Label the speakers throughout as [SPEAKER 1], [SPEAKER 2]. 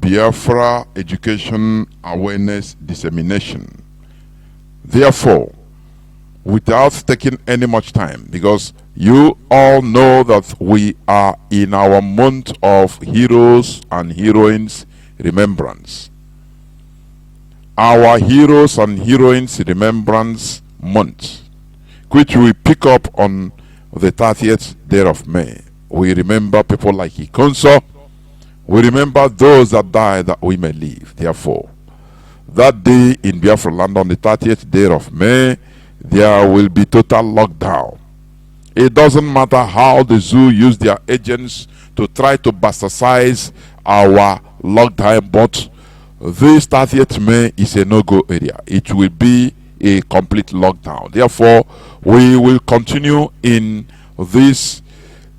[SPEAKER 1] Biafra education awareness dissemination. Therefore, without taking any much time, because you all know that we are in our month of Heroes and Heroines Remembrance. Our Heroes and Heroines Remembrance month, which we pick up on the 30th day of May. We remember people like Ikonso. We remember those that died that we may live. Therefore, that day in Biafra land on the 30th day of May, there will be total lockdown. It doesn't matter how the zoo use their agents to try to bastardize our lockdown, but this 30th May is a no-go area. It will be a complete lockdown. Therefore, we will continue in this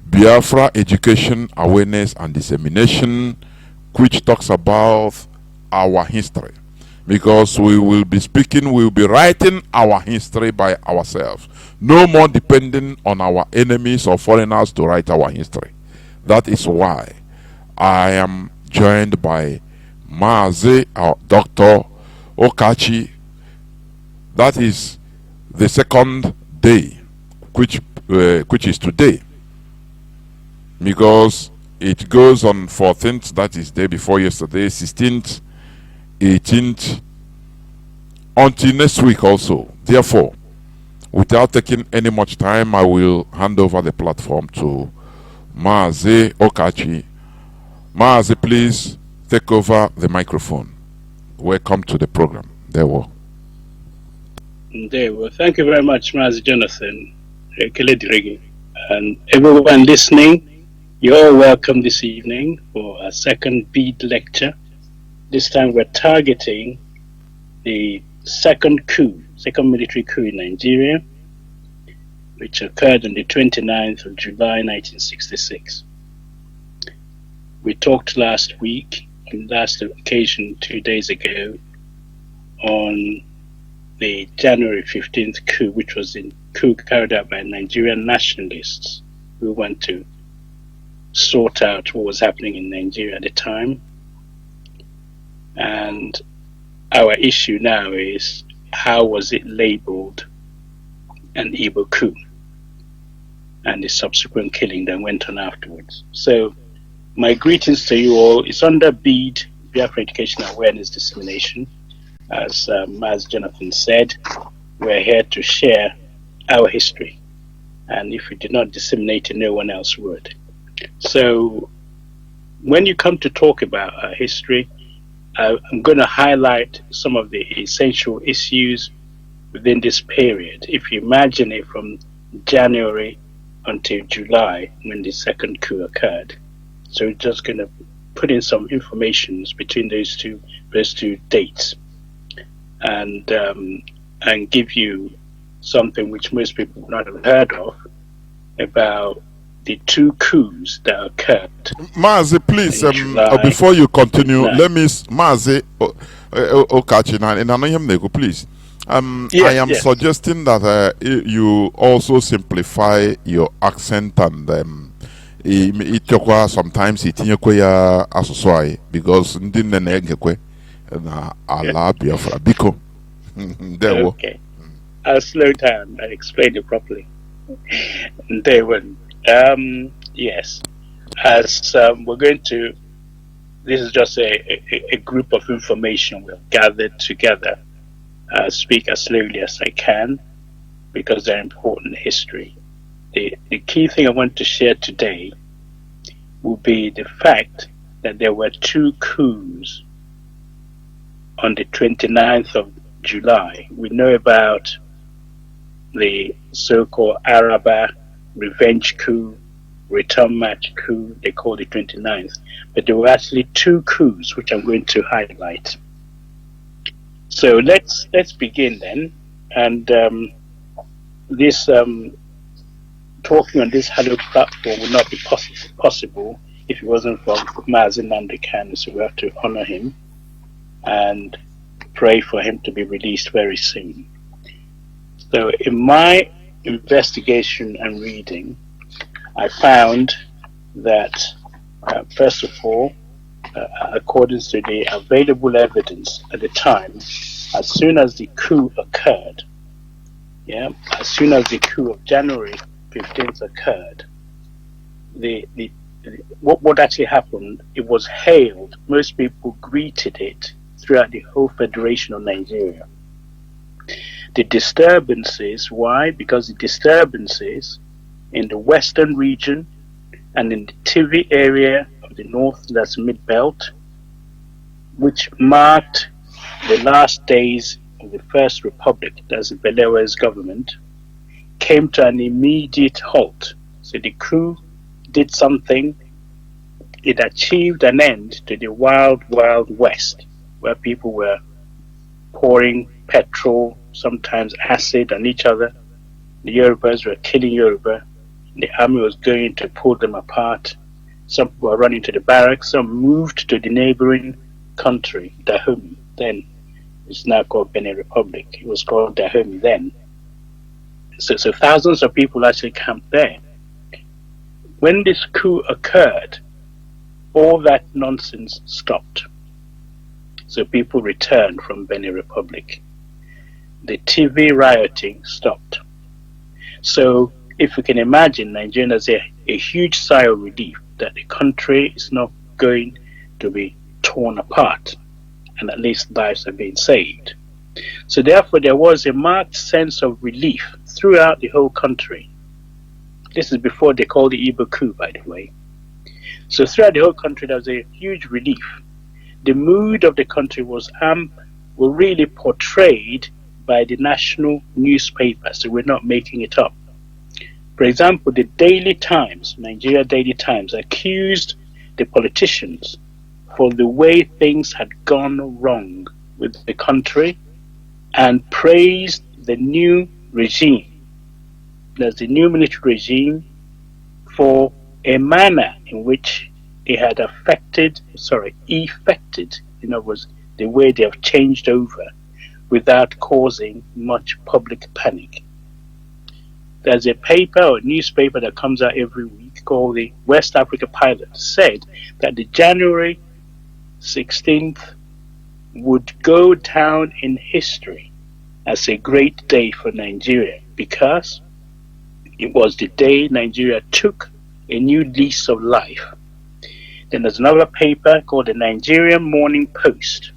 [SPEAKER 1] Biafra education, awareness, and dissemination, which talks about our history. Because we will be speaking, we will be writing our history by ourselves. No more depending on our enemies or foreigners to write our history. That is why I am joined by Maazi, our Dr. Ukachi. That is the second day, which is today. Because it goes on 14th, that is day before yesterday, 16th, 18th, until next week also. Therefore, without taking any much time, I will hand over the platform to Maazi Ukachi. Maazi, please take over the microphone. Welcome to the program. There we
[SPEAKER 2] go. Thank you very much, Maazi Jonathan, and everyone listening. You're all welcome this evening for a second bead lecture. This time we're targeting the second military coup in Nigeria, which occurred on the 29th of July 1966. We talked last occasion 2 days ago, on the January 15th coup, which was a coup carried out by Nigerian nationalists who went to sort out what was happening in Nigeria at the time. And our issue now is, how was it labeled an evil coup, and the subsequent killing that went on afterwards. So my greetings to you all. It's under BEAD, Biafra Education Awareness Dissemination. As Jonathan said, we're here to share our history, and if we did not disseminate it, no one else would. So when you come to talk about our history, I'm going to highlight some of the essential issues within this period. If you imagine it from January until July, when the second coup occurred. So we're just going to put in some information between those two dates, and give you something which most people would not have heard of about the two coups that occurred.
[SPEAKER 1] Maazi, please, before you continue, let me, Maazi Ukachi, please. I am suggesting that you also simplify your accent, and sometimes it asosoi, because na ala Biafra biko.
[SPEAKER 2] Okay, I'll slow down and explain it properly. Yes, as we're going to, this is just a group of information we've gathered together. Speak as slowly as I can, because they're important history. The key thing I want to share today will be the fact that there were two coups on the 29th of July. We know about the so-called Araba revenge coup, return match coup, they call it 29th. But there were actually two coups, which I'm going to highlight. So let's begin then. And this talking on this hallowed platform would not be possible if it wasn't for Maazi Nandekano. So we have to honor him and pray for him to be released very soon. So in my investigation and reading, I found that first of all, according to the available evidence at the time, as soon as the coup occurred, as soon as the coup of January 15th occurred, what actually happened, it was hailed, most people greeted it throughout the whole Federation of Nigeria. The disturbances, why? Because the disturbances in the western region and in the TV area of the north, that's mid-belt, which marked the last days of the First Republic, that's Belewa's government, came to an immediate halt. So the coup did something, it achieved an end to the wild, wild west, where people were pouring petrol, sometimes acid on each other. The Yorubas were killing Yoruba. The army was going to pull them apart. Some people were running to the barracks. Some moved to the neighboring country, Dahomey. Then it's now called Benin Republic. It was called Dahomey then. So thousands of people actually camped there. When this coup occurred, all that nonsense stopped. So people returned from Benin Republic. The TV rioting stopped. So if we can imagine, Nigeria has a huge sigh of relief that the country is not going to be torn apart, and at least lives are being saved. So therefore there was a marked sense of relief throughout the whole country. This is before they called the Igbo coup, by the way. So throughout the whole country there was a huge relief. The mood of the country was really portrayed by the national newspaper, so we're not making it up. For example, the Daily Times, Nigeria Daily Times, accused the politicians for the way things had gone wrong with the country and praised the new regime, that's the new military regime, for a manner in which it had effected, in other words, the way they have changed over without causing much public panic. There's a paper or newspaper that comes out every week called the West Africa Pilot, said that the January 16th would go down in history as a great day for Nigeria because it was the day Nigeria took a new lease of life. Then there's another paper called the Nigerian Morning Post,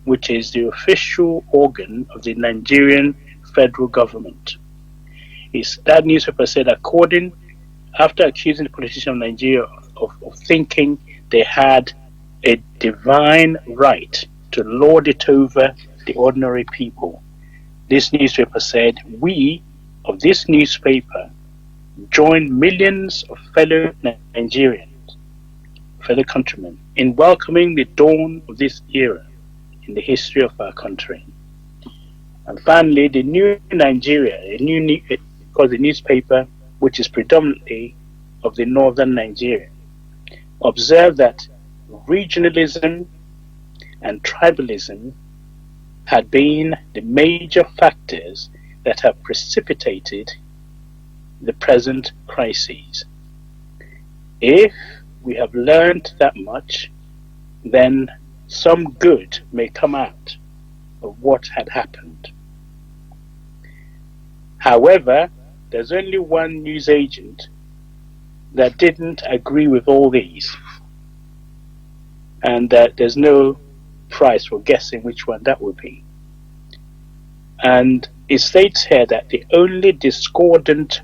[SPEAKER 2] which is the official organ of the Nigerian federal government. That newspaper said, after accusing the politicians of Nigeria of thinking they had a divine right to lord it over the ordinary people, this newspaper said, we of this newspaper join millions of fellow Nigerians, fellow countrymen, in welcoming the dawn of this era in the history of our country. And finally, the new Nigeria, because the newspaper, which is predominantly of the northern Nigeria, observed that regionalism and tribalism had been the major factors that have precipitated the present crises. If we have learned that much, then some good may come out of what had happened. However, there's only one newsagent that didn't agree with all these, and that there's no prize for guessing which one that would be. And it states here that the only discordant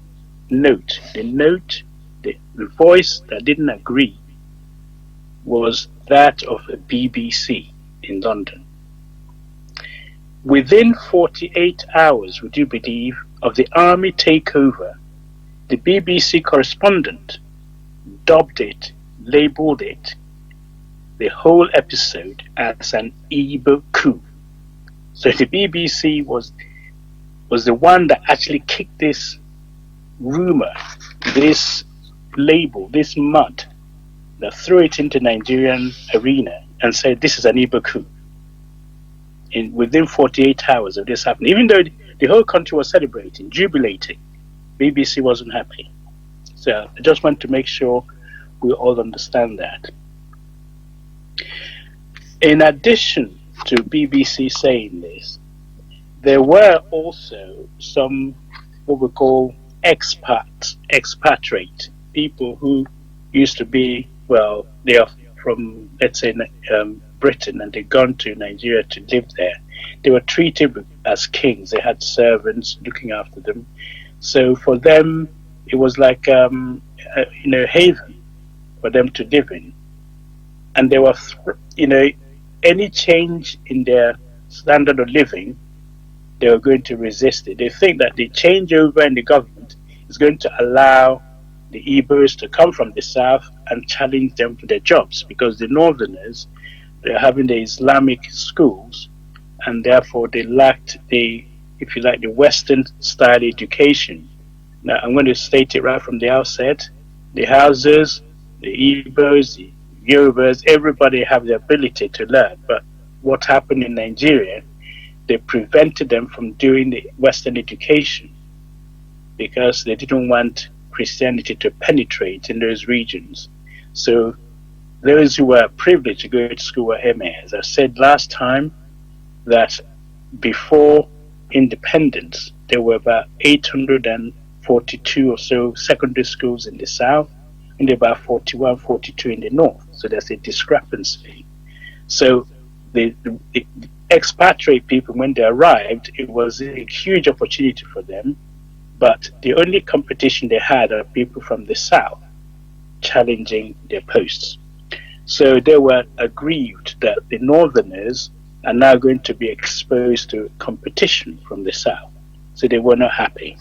[SPEAKER 2] note, the voice that didn't agree, was that of a BBC in London. Within 48 hours, would you believe, of the army takeover, the BBC correspondent dubbed it, labeled it, the whole episode as an Igbo coup. So the BBC was the one that actually kicked this rumor, this label, this mud, that threw it into Nigerian arena and said this is an Igbo coup. Within 48 hours of this happening, even though the whole country was celebrating, jubilating, BBC wasn't happy. So I just want to make sure we all understand that. In addition to BBC saying this, there were also some what we call expatriate people who used to be, well, they are from, let's say, Britain, and they'd gone to Nigeria to live there. They were treated as kings. They had servants looking after them. So for them, it was like a haven for them to live in. And they were, any change in their standard of living, they were going to resist it. They think that the changeover in the government is going to allow the Igbos to come from the south and challenge them for their jobs, because the northerners, they're having the Islamic schools, and therefore they lacked the, if you like, the Western style education. Now, I'm going to state it right from the outset. The Hausas, the Igbos, the Yorubas, everybody have the ability to learn. But what happened in Nigeria, they prevented them from doing the Western education because they didn't want Christianity to penetrate in those regions. So those who were privileged to go to school were emirs. I said last time that before independence, there were about 842 or so secondary schools in the south, and about 41, 42 in the north. So there's a discrepancy. So the expatriate people, when they arrived, it was a huge opportunity for them, but the only competition they had are people from the south challenging their posts. So they were aggrieved that the northerners are now going to be exposed to competition from the south. So they were not happy.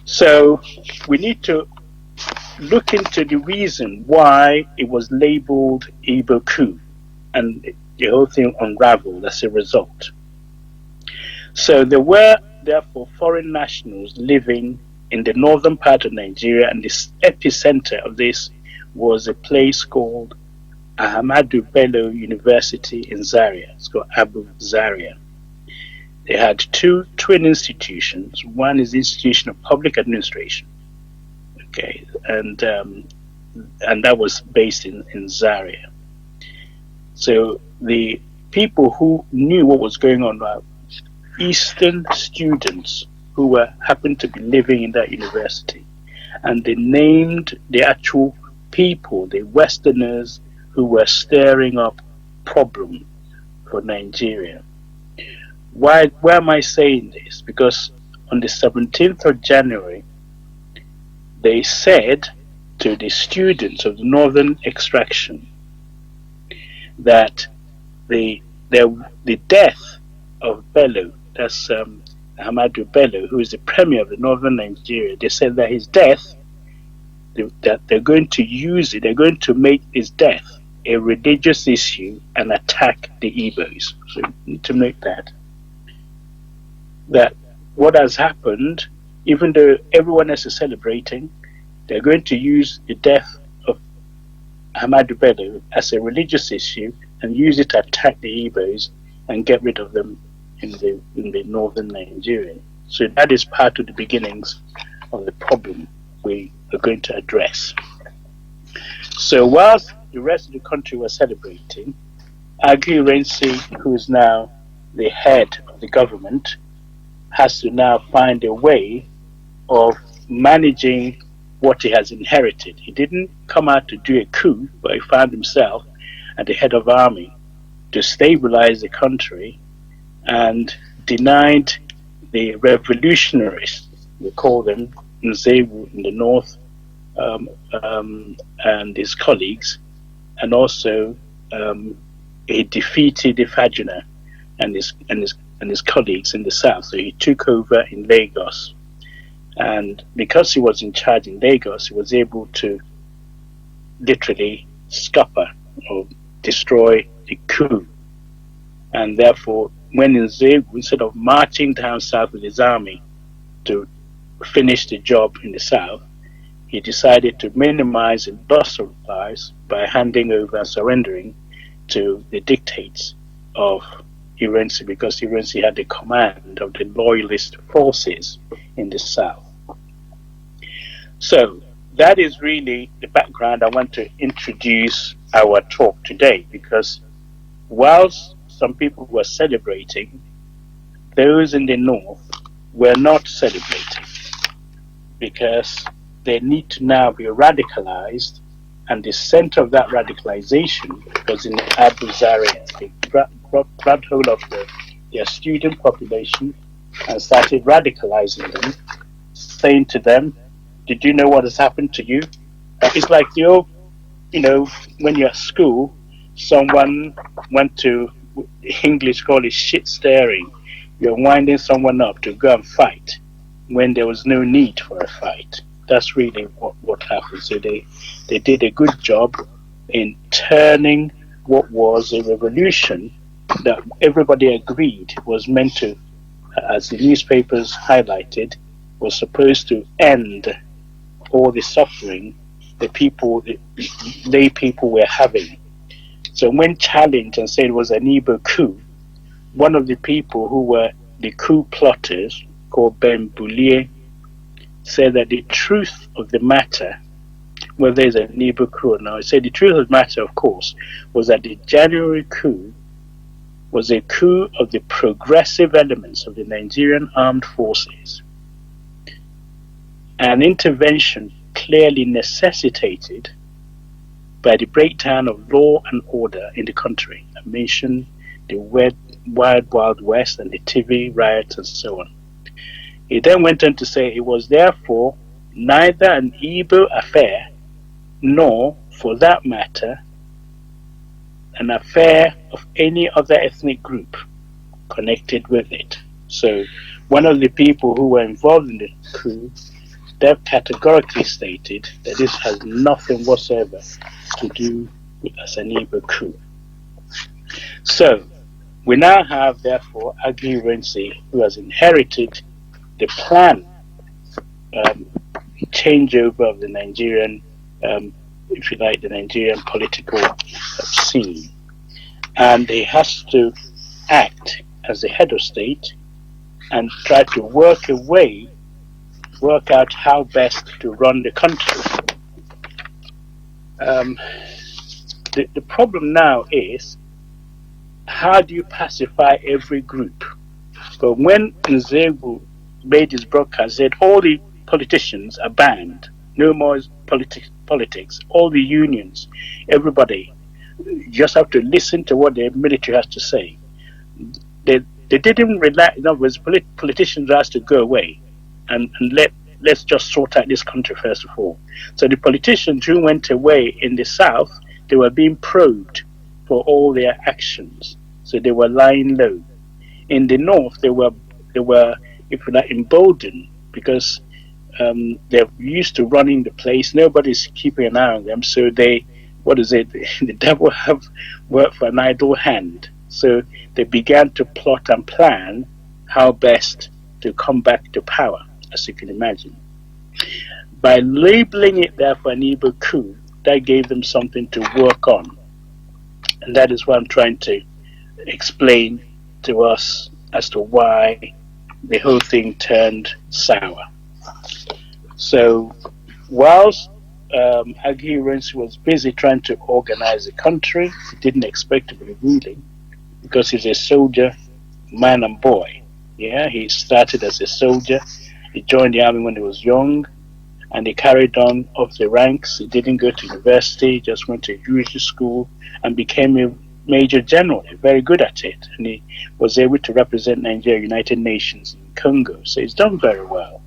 [SPEAKER 2] So we need to look into the reason why it was labeled Igbo coup, and the whole thing unraveled as a result. So there were therefore foreign nationals living in the northern part of Nigeria, and the epicenter of this was a place called Ahmadu Bello University in Zaria. It's called Abu Zaria. They had two twin institutions. One is the Institution of Public Administration, okay, and that was based in Zaria. So the people who knew what was going on were Eastern students who happened to be living in that university, and they named the actual people, the Westerners, who were stirring up problem for Nigeria. Why am I saying this? Because on the 17th of January, they said to the students of the northern extraction that the death of Bello, that's Ahmadu Bello, who is the premier of the northern Nigeria, they said that his death, that they're going to use it, they're going to make his death a religious issue and attack the Igbos. So you need to make that what has happened, even though everyone else is celebrating, they're going to use the death of Ahmadu Bello as a religious issue and use it to attack the Igbos and get rid of them in the northern Nigeria. So that is part of the beginnings of the problem we are going to address. So whilst the rest of the country was celebrating, Agui Ironsi, who is now the head of the government, has to now find a way of managing what he has inherited. He didn't come out to do a coup, but he found himself at the head of army to stabilize the country and denied the revolutionaries, we call them Nzewu in the north, and his colleagues, and also he defeated Ifajuna and his colleagues in the south. So he took over in Lagos, and because he was in charge in Lagos, he was able to literally scupper or destroy the coup. And therefore, when Nzewu, instead of marching down south with his army to finish the job in the south, he decided to minimize the loss of lives by handing over and surrendering to the dictates of Ironsi, because Ironsi had the command of the loyalist forces in the south. So that is really the background I want to introduce our talk today, because whilst some people were celebrating, those in the north were not celebrating, because they need to now be radicalized, and the center of that radicalization was in Abu Zaria. They grabbed hold of their student population and started radicalizing them, saying to them, "Did you know what has happened to you?" It's like the old, when you're at school, someone went to, English call it shit staring. You're winding someone up to go and fight when there was no need for a fight. That's really what happened. So they did a good job in turning what was a revolution that everybody agreed was meant to, as the newspapers highlighted, was supposed to end all the suffering the lay people were having. So when challenged and said it was an Igbo coup, one of the people who were the coup plotters, called Ben Boulier, said that the truth of the matter, whether there's an Igbo coup or not, he said the truth of the matter, of course, was that the January coup was a coup of the progressive elements of the Nigerian armed forces. An intervention clearly necessitated by the breakdown of law and order in the country. I mentioned the Wild West and the TV riots and so on. He then went on to say it was therefore neither an Igbo affair, nor, for that matter, an affair of any other ethnic group connected with it. So one of the people who were involved in the coup, they categorically stated that this has nothing whatsoever to do with an Igbo coup. So we now have, therefore, Agi Renzi, who has inherited the plan changeover of the Nigerian, if you like, the Nigerian political scene. And he has to act as the head of state and try to work out how best to run the country. The problem now is, how do you pacify every group? But when Nzebu made his broadcast, said all the politicians are banned, no more politics, all the unions, everybody, you just have to listen to what the military has to say. They didn't relax. In other words, politicians asked to go away and let's just sort out this country first of all. So the politicians who went away in the south, they were being probed for all their actions. So they were lying low. In the north, they were, if you like, emboldened, because they're used to running the place. Nobody's keeping an eye on them. So the devil have worked for an idle hand. So they began to plot and plan how best to come back to power, as you can imagine. By labeling it therefore an Igbo coup, that gave them something to work on. And that is what I'm trying to explain to us as to why the whole thing turned sour. So whilst Agi Renzi was busy trying to organize the country, he didn't expect to be ruling, because he's a soldier, man and boy. Yeah, he started as a soldier. He joined the army when he was young, and he carried on up the ranks. He didn't go to university, just went to junior school and became a major general, very good at it. And he was able to represent Nigeria, United Nations in Congo. So he's done very well.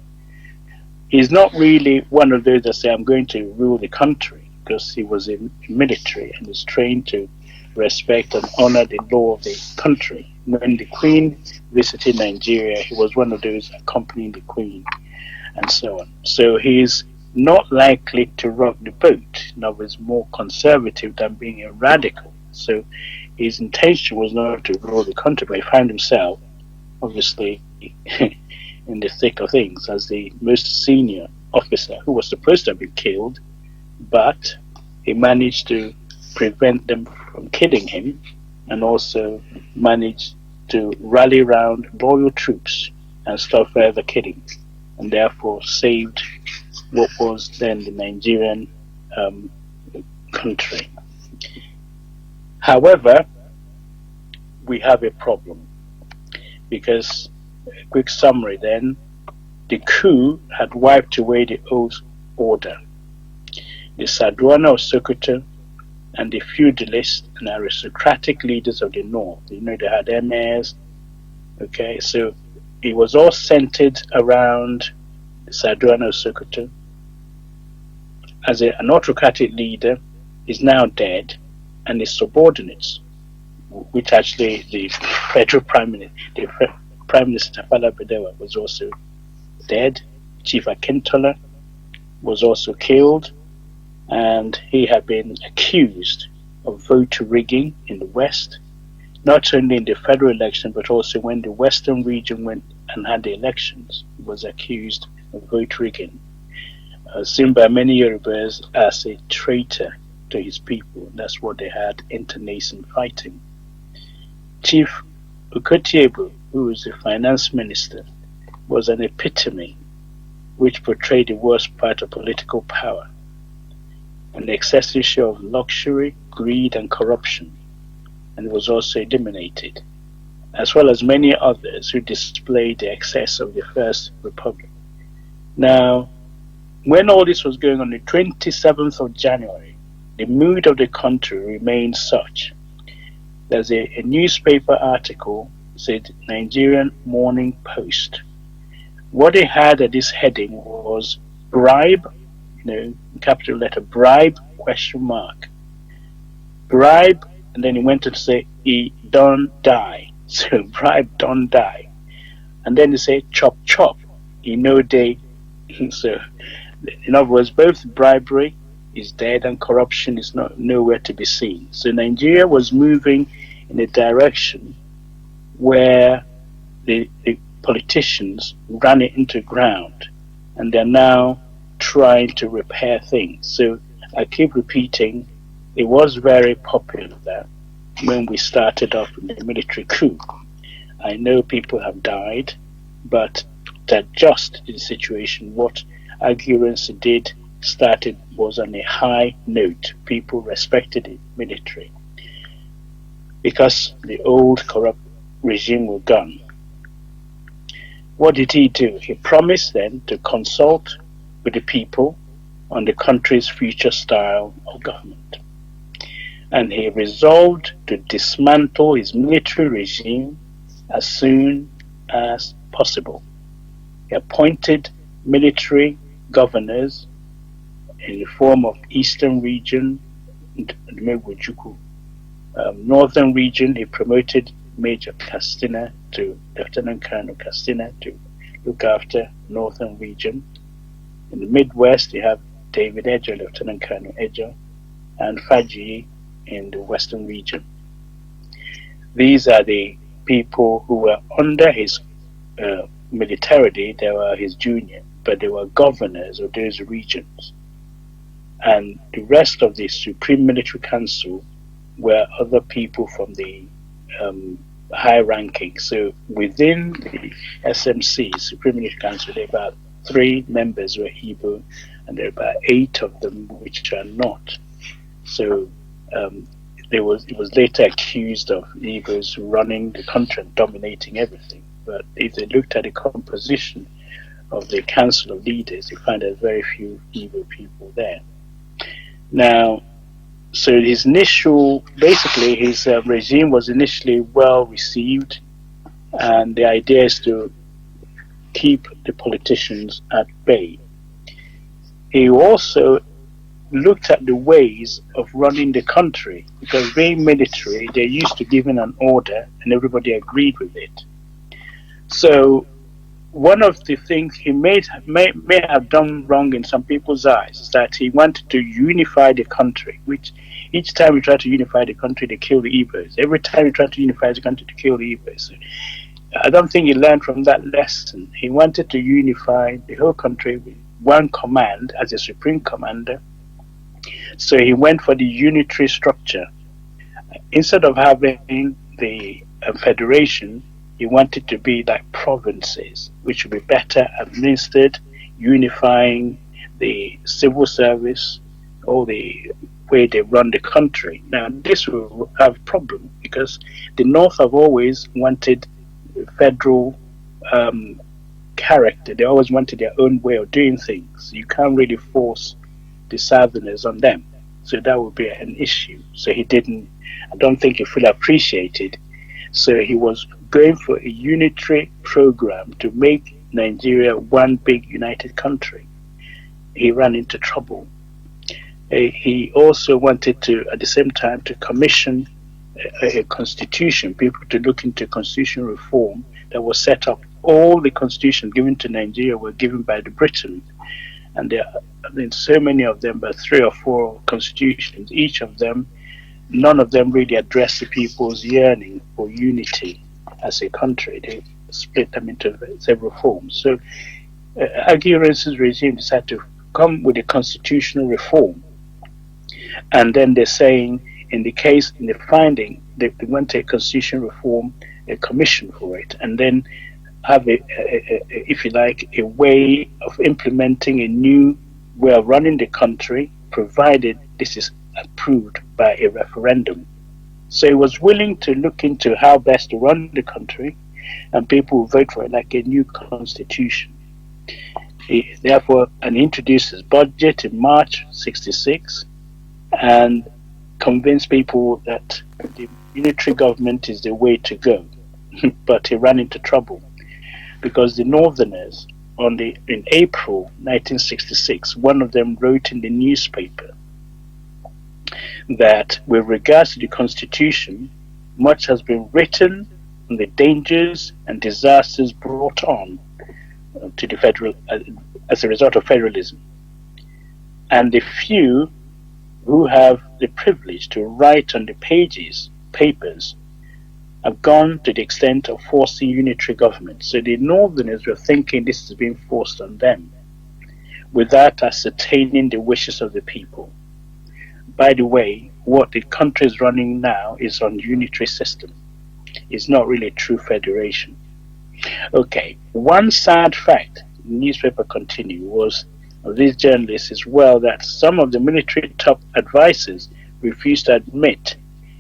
[SPEAKER 2] He's not really one of those that say, I'm going to rule the country, because he was in military and was trained to respect and honor the law of the country. When the Queen visited Nigeria, he was one of those accompanying the Queen and so on. So he's not likely to rock the boat. In other words, more conservative than being a radical. So his intention was not to rule the country, but he found himself, obviously, in the thick of things as the most senior officer, who was supposed to have been killed, but he managed to prevent them from killing him, and also managed to rally around loyal troops and stop further killing, and therefore saved what was then the Nigerian country. However, we have a problem because, a quick summary then, the coup had wiped away the old order. The Saduana of Sokoto and the feudalist and aristocratic leaders of the north, they had emirs. Okay, so it was all centered around the Saduana of Sokoto. As an autocratic leader is now dead, and his subordinates, which actually the federal prime minister Fala Bedewa was also dead. Chief Akintola was also killed, and he had been accused of vote rigging in the West, not only in the federal election, but also when the Western region went and had the elections, he was accused of vote rigging, seen by many Yorubas as a traitor to his people. That's what they had internecine fighting. Chief Ukachi, who was the finance minister, was an epitome which portrayed the worst part of political power, an excessive show of luxury, greed, and corruption, and was also eliminated, as well as many others who displayed the excess of the First Republic. Now, when all this was going on, the 27th of January, the mood of the country remained such. There's a newspaper article, said Nigerian Morning Post. What they had at this heading was bribe, capital letter, bribe, question mark. Bribe, and then he went to say, he don't die. So bribe, don't die. And then they say, chop, chop, he no day. So, in other words, both bribery is dead and corruption is nowhere to be seen. So Nigeria was moving in a direction where the politicians ran it into ground, and they're now trying to repair things. So I keep repeating, it was very popular when we started off with the military coup. I know people have died, but to adjust to the situation, what adherents did started was on a high note. People respected the military because the old corrupt regime was gone. What did he do? He promised then to consult with the people on the country's future style of government. And he resolved to dismantle his military regime as soon as possible. He appointed military governors in the form of Eastern region, Northern region. He promoted Major Castina to Lieutenant Colonel Castina to look after Northern region. In the Midwest, you have David Ejo, Lieutenant Colonel Ejo, and Faji in the Western region. These are the people who were under his militarity. They were his junior, but they were governors of those regions. And the rest of the Supreme Military Council were other people from the high ranking. So within the SMC, Supreme Military Council, there were about 3 members were Igbo, and there are about 8 of them which are not. So it was later accused of Igbos running the country and dominating everything. But if they looked at the composition of the Council of Leaders, you find there's very few Igbo people there. Now, so his regime was initially well received, and the idea is to keep the politicians at bay. He also looked at the ways of running the country, because being military, they're used to giving an order and everybody agreed with it. So one of the things he may have done wrong in some people's eyes is that he wanted to unify the country, which each time he tried to unify the country, they kill the Igbos. Every time he tried to unify the country, to kill the Igbos. So I don't think he learned from that lesson. He wanted to unify the whole country with one command as a supreme commander. So he went for the unitary structure. Instead of having the federation, he wanted to be like provinces, which would be better administered, unifying the civil service, all the way they run the country. Now, this will have a problem because the North have always wanted federal character. They always wanted their own way of doing things. You can't really force the Southerners on them. So that would be an issue. So I don't think he fully appreciated. So he was going for a unitary program to make Nigeria one big united country. He ran into trouble. He also wanted to, at the same time, to commission a constitution, people to look into constitutional reform that was set up. All the constitutions given to Nigeria were given by the Britain, and there have been so many of them, but 3 or 4 constitutions. Each of them, none of them really addressed the people's yearning for unity as a country. They split them into several forms. So Aguirre's regime decided to come with a constitutional reform, and then they're saying in the finding, they want a constitutional reform, a commission for it, and then have if you like, a way of implementing a new way of running the country, provided this is approved by a referendum. So he was willing to look into how best to run the country, and people will vote for it like a new constitution. He therefore introduced his budget in March '66 and convinced people that the unitary government is the way to go. But he ran into trouble because the Northerners, in April 1966, one of them wrote in the newspaper that with regards to the Constitution, much has been written on the dangers and disasters brought on to the federal as a result of federalism, and the few who have the privilege to write on the papers have gone to the extent of forcing unitary government. So the Northerners were thinking this is being forced on them without ascertaining the wishes of the people. By the way, what the country is running now is on unitary system. It's not really true federation. Okay, one sad fact, the newspaper continued, was of these journalists as well, that some of the military top advisors refused to admit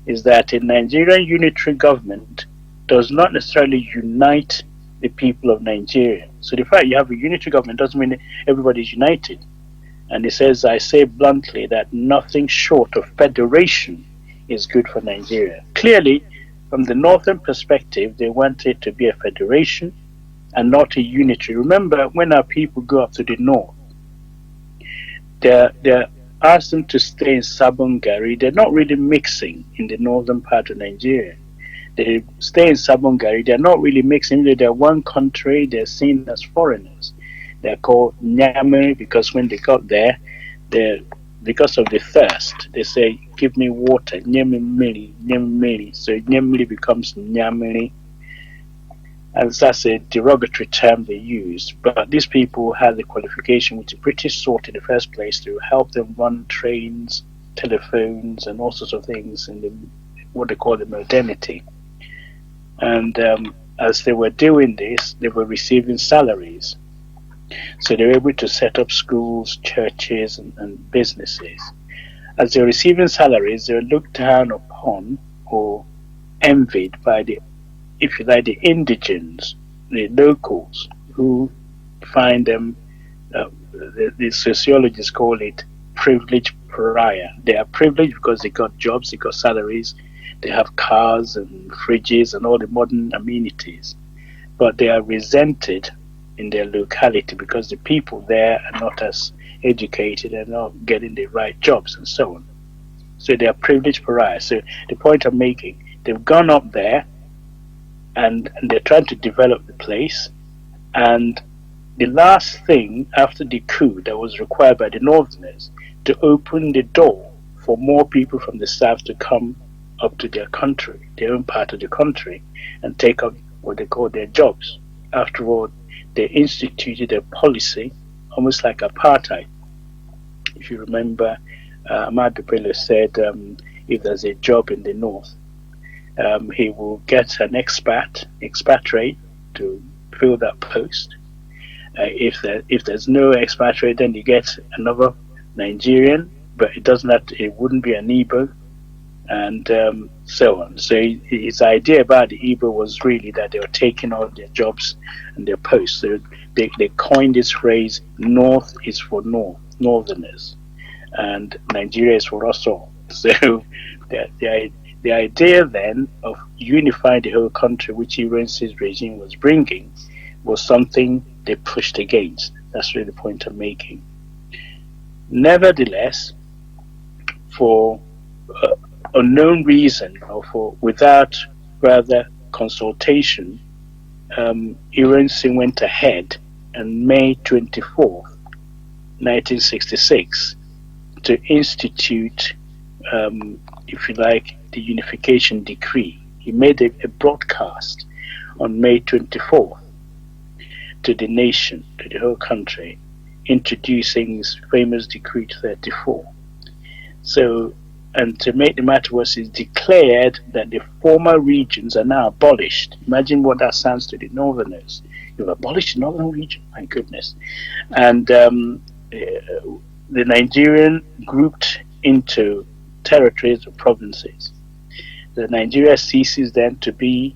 [SPEAKER 2] is that a Nigerian unitary government does not necessarily unite the people of Nigeria. So the fact you have a unitary government doesn't mean everybody's united. And he says, I say bluntly that nothing short of federation is good for Nigeria. Clearly, from the northern perspective, they want it to be a federation and not a unitary. Remember, when our people go up to the north, they're asked them to stay in Sabongari. They're not really mixing in the northern part of Nigeria. They stay in Sabongari. They're not really mixing. They're one country. They're seen as foreigners. They're called Nyame because when they got there, because of the thirst, they say, give me water, Nyame Mili, Nyame Mili. So Nyame becomes Nyamili. And that's a derogatory term they used. But these people had the qualification which the British sought in the first place to help them run trains, telephones, and all sorts of things in what they call the modernity. And as they were doing this, they were receiving salaries. So they were able to set up schools, churches, and businesses. As they were receiving salaries, they were looked down upon or envied by the indigents, the locals, who find them, the sociologists call it privileged pariah. They are privileged because they got jobs, they got salaries, they have cars and fridges and all the modern amenities. But they are resented in their locality because the people there are not as educated and not getting the right jobs and so on. So they are privileged pariahs. So the point I'm making, they've gone up there and they're trying to develop the place, and the last thing after the coup that was required by the Northerners to open the door for more people from the south to come up to their country, their own part of the country, and take up what they call their jobs. After all, they instituted a policy almost like apartheid. If you remember, Ahmadu Bello said if there's a job in the north, he will get an expatriate to fill that post. If there's no expatriate, then you get another Nigerian but it wouldn't be an Igbo, and so on. So his idea about the Igbo was really that they were taking all their jobs and their posts. So they coined this phrase, North is for Northerners, and Nigeria is for us all. So the idea then of unifying the whole country, which Iran's regime was bringing, was something they pushed against. That's really the point I'm making. Nevertheless, for unknown reason, or without rather consultation, Iran's went ahead on May 24th, 1966, to institute, if you like, the unification decree. He made a broadcast on May 24th to the nation, to the whole country, introducing his famous Decree 34. So, and to make the matter worse, he declared that the former regions are now abolished. Imagine what that sounds to the Northerners. You've abolished the Northern region, my goodness. And the Nigerian grouped into territories or provinces. The Nigeria ceases then to be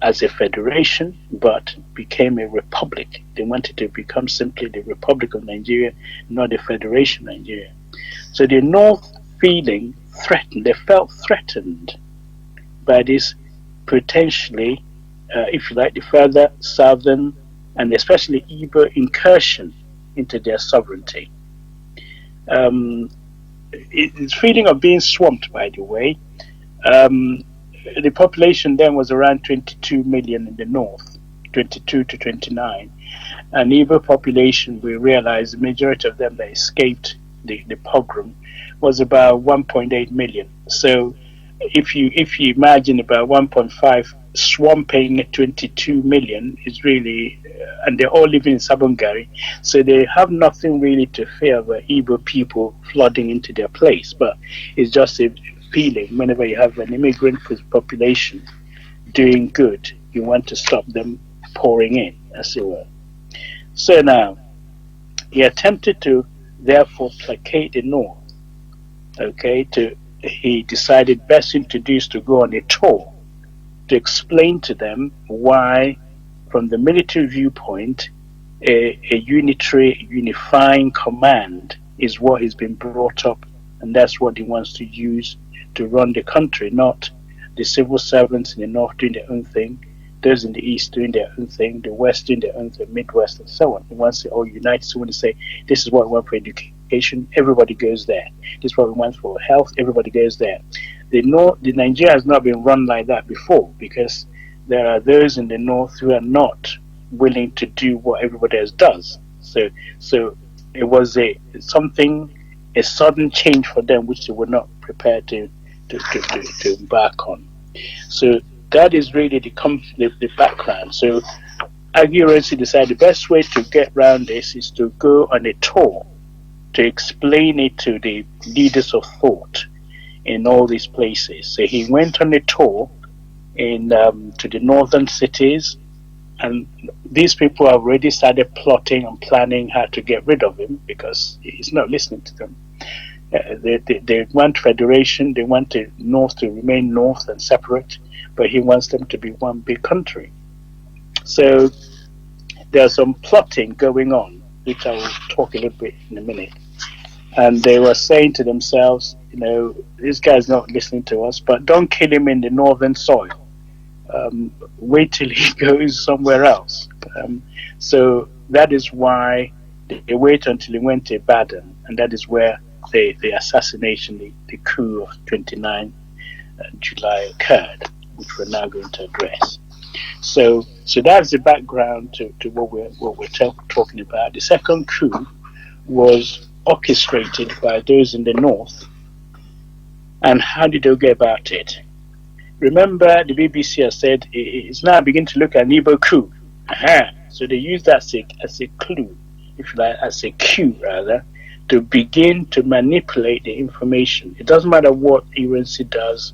[SPEAKER 2] as a federation, but became a republic. They wanted to become simply the Republic of Nigeria, not the Federation of Nigeria. So the North feeling threatened, they felt threatened by this potentially, if you like, the further southern and especially Igbo incursion into their sovereignty. It's feeling of being swamped, by the way. The population then was around 22 million in the north, 22 to 29. And Igbo population, we realized the majority of them that escaped the pogrom was about 1.8 million. So if you imagine about 1.5 swamping 22 million is really, and they're all living in Sabongari, so they have nothing really to fear about Igbo people flooding into their place. But it's just a feeling whenever you have an immigrant population doing good, you want to stop them pouring in, as it were. So now, he attempted to therefore placate the North. Okay, he decided best introduced to go on a tour to explain to them why, from the military viewpoint, a unifying command is what has been brought up, and that's what he wants to use to run the country, not the civil servants in the north doing their own thing, those in the east doing their own thing, the west doing their own thing, midwest and so on. He wants to all unite. So when they say, this is what we want for education, everybody goes there. This is what we want for health, everybody goes there. The Nigeria has not been run like that before, because there are those in the north who are not willing to do what everybody else does. So it was a sudden change for them, which they were not prepared to embark on. So that is really the background. So Aguirre decided the best way to get around this is to go on a tour to explain it to the leaders of thought in all these places. So he went on a tour to the northern cities, and these people have already started plotting and planning how to get rid of him because he's not listening to them. They want federation, they want the north to remain north and separate, but he wants them to be one big country. So there's some plotting going on, which I will talk a little bit in a minute. And they were saying to themselves, this guy's not listening to us, but don't kill him in the northern soil. Wait till he goes somewhere else. So that is why they wait until he went to Ibadan, and that is where the assassination, the coup of 29 July occurred, which we're now going to address. So that's the background to what we're talking about. The second coup was orchestrated by those in the north. And how did they go about it? Remember, the BBC has said it's now beginning to look at an Igbo coup. So they use that as a clue, if you like, as a cue rather, to begin to manipulate the information. It doesn't matter what Irancy does.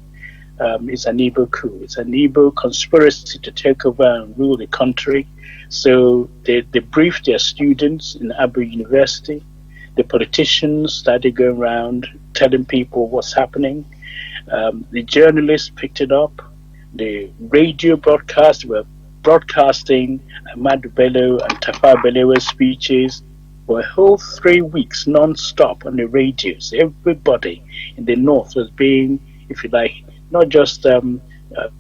[SPEAKER 2] It's an Igbo coup. It's an Igbo conspiracy to take over and rule the country. So they briefed their students in Abu University. The politicians started going around telling people what's happening. The journalists picked it up. The radio broadcasts were broadcasting Ahmadu Bello and Tafawa Balewa's speeches for a whole 3 weeks non-stop on the radios. Everybody in the north was being, if you like, not just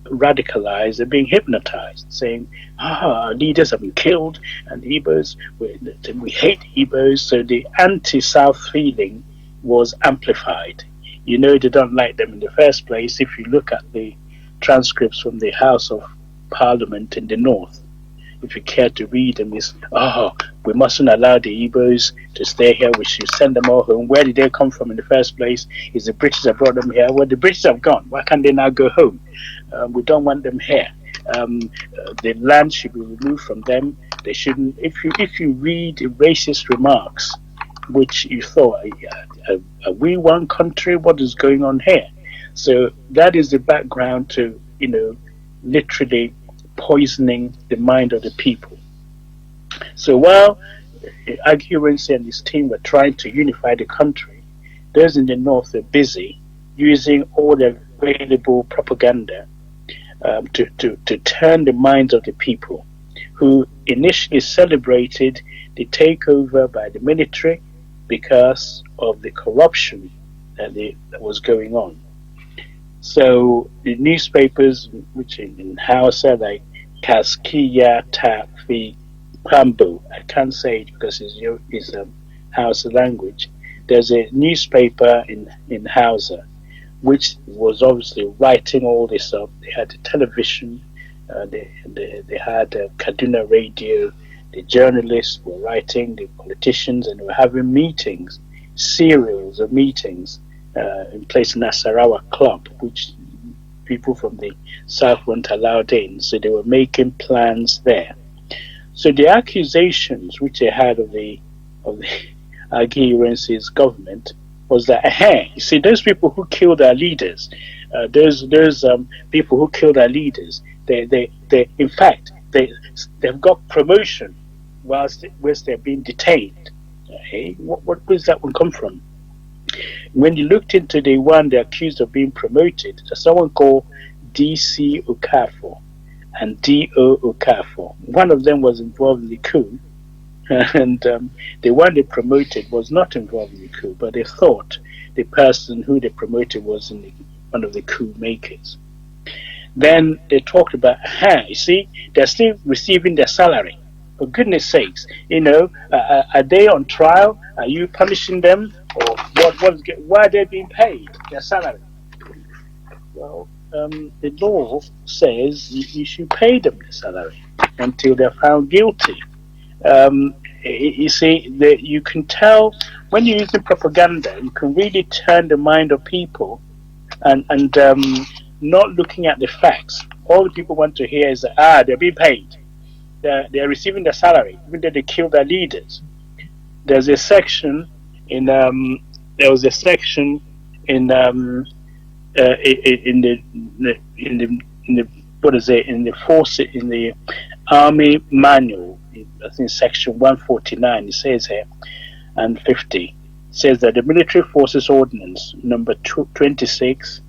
[SPEAKER 2] radicalized, they're being hypnotized, saying, our leaders have been killed and Igbos, we hate Igbos. So the anti-South feeling was amplified. You know, they don't like them in the first place. If you look at the transcripts from the House of Parliament in the north, if you care to read them, is we mustn't allow the Igbos to stay here, we should send them all home. Where did they come from in the first place? Is the British that brought them here? Well, the British have gone. Why can't they now go home? We don't want them here. The land should be removed from them. They shouldn't. If you read the racist remarks, which you thought, are we one country? What is going on here? So that is the background to, literally poisoning the mind of the people. So while Aguirre and his team were trying to unify the country, those in the north are busy using all the available propaganda to turn the minds of the people, who initially celebrated the takeover by the military because of the corruption that was going on. So the newspapers, which in Hausa, like Kaskiya Tafi Pambo, I can't say it because it's Hausa language. There's a newspaper in Hausa which was obviously writing all this up. They had the television, they had Kaduna radio, the journalists were writing, the politicians, and they were having meetings, serials of meetings in place in Nasarawa Club, which people from the south weren't allowed in, so they were making plans there. So the accusations which they had of the Aguirre's government was that, you see, those people who killed our leaders, those people who killed our leaders, they in fact they've got promotion whilst they're being detained. Hey, what does that one come from? When you looked into the one they're accused of being promoted, there's someone called D.C. Okafor and D.O. Okafor. One of them was involved in the coup, and the one they promoted was not involved in the coup, but they thought the person who they promoted was one of the coup makers. Then they talked about, you see, they're still receiving their salary. For goodness sakes, are they on trial? Are you punishing them? Or why are they being paid their salary? Well, the law says you should pay them their salary until they're found guilty. You see, you can tell when you're using propaganda, you can really turn the mind of people and not looking at the facts. All the people want to hear is that, they're being paid. They're receiving their salary, even though they killed their leaders. There's a section in there was a section in the Army Manual, I think section 149, it says here, and 50, it says that the Military Forces Ordinance number 26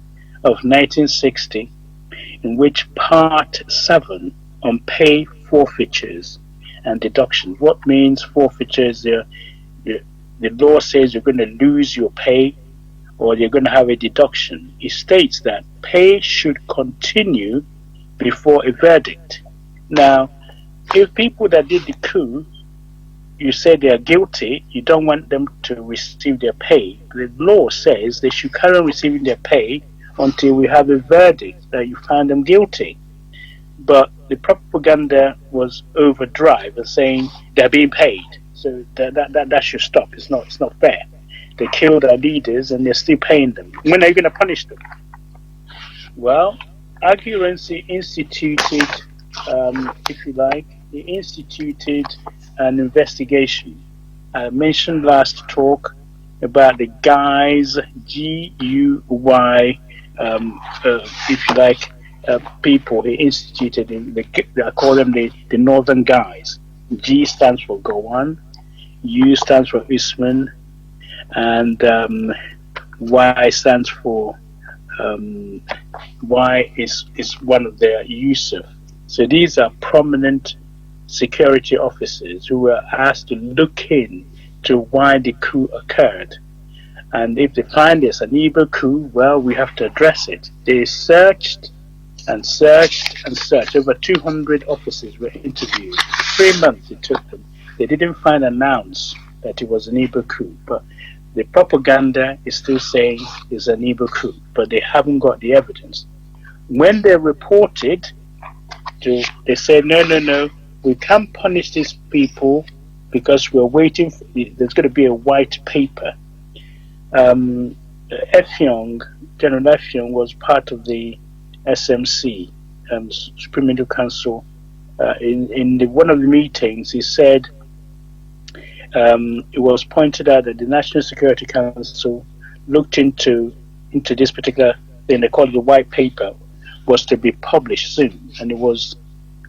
[SPEAKER 2] of 1960, in which Part 7 on pay forfeitures and deductions. What means forfeitures? The law says you're going to lose your pay or you're going to have a deduction. It states that pay should continue before a verdict. Now, if people that did the coup, you say they are guilty, you don't want them to receive their pay. The law says they should carry on receiving their pay until we have a verdict that you find them guilty. But the propaganda was overdrive and saying they're being paid. So that should stop. It's not fair. They killed our leaders and they're still paying them. When are you going to punish them? Well, Aguirre instituted, if you like, he instituted an investigation. I mentioned last talk about the guys, G-U-Y, if you like, people he instituted. I call them the Northern Guys. G stands for Gowon, U stands for Usman, and Y stands for Y is one of their Yusuf. So these are prominent security officers who were asked to look in to why the coup occurred. And if they find it's an evil coup, well, we have to address it. They searched and searched and searched. Over 200 officers were interviewed. 3 months it took them. They didn't find an ounce that it was an evil coup. But the propaganda is still saying it's an evil coup, but they haven't got the evidence. When they reported, they said, no, we can't punish these people because we're waiting for, there's going to be a white paper. General Effiong was part of the SMC, Supreme Middle Council. In one of the meetings, he said it was pointed out that the National Security Council looked into this particular thing, they call it the white paper, was to be published soon, and it was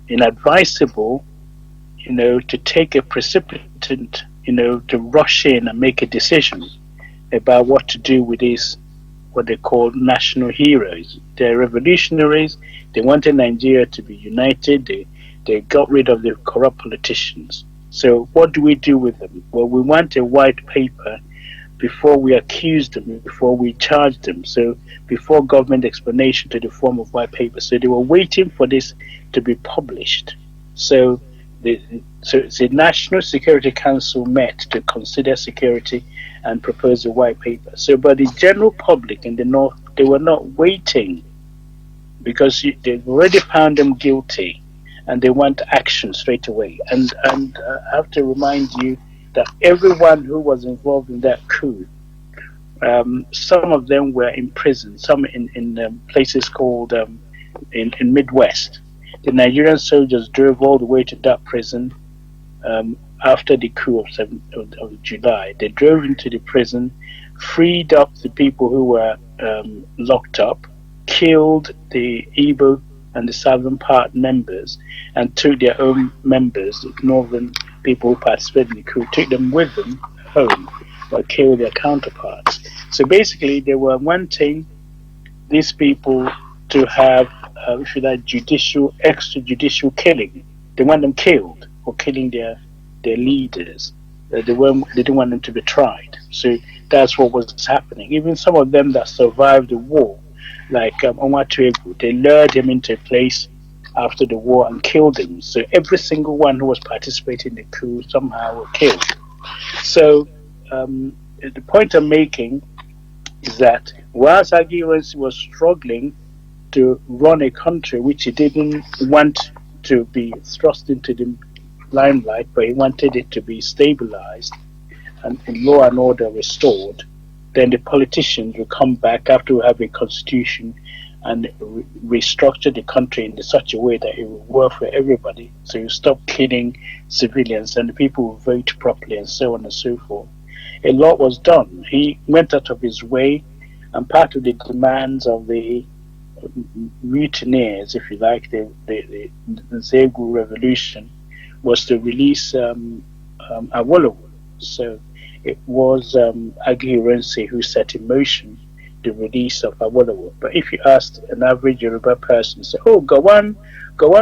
[SPEAKER 2] inadvisable, to take a precipitant, to rush in and make a decision about what to do with these, what they call national heroes. They're revolutionaries. They wanted Nigeria to be united. They got rid of the corrupt politicians. So what do we do with them? Well, we want a white paper before we accuse them, before we charge them. So before government explanation to the form of white paper. So they were waiting for this to be published. So the National Security Council met to consider security and propose a white paper. So, but the general public in the North, they were not waiting because they've already found them guilty, and they want action straight away. And I have to remind you that everyone who was involved in that coup, some of them were in prison, some in places called in Midwest. The Nigerian soldiers drove all the way to that prison after the coup of July. They drove into the prison, freed up the people who were locked up, killed the Igbo and the southern part members, and took their own members, the northern people who participated in the coup, took them with them home, but killed their counterparts. So basically, they were wanting these people to have, if you like, extrajudicial killing. They want them killed for killing their leaders. They didn't want them to be tried. So that's what was happening. Even some of them that survived the war, like Onwatuegu, they lured him into a place after the war and killed him. So every single one who was participating in the coup somehow were killed. So the point I'm making is that whilst Aguirre was struggling to run a country which he didn't want to be thrust into the limelight, but he wanted it to be stabilized and law and order restored, then the politicians will come back after we have a constitution and restructure the country in such a way that it will work for everybody. So you stop killing civilians and the people will vote properly and so on and so forth. A lot was done. He went out of his way, and part of the demands of the mutineers, if you like, the Zegu revolution, was to release Awolowo. So it was Aguirre who set in motion the release of Awolowo. But if you asked an average Yoruba person, say, "Oh, Gawan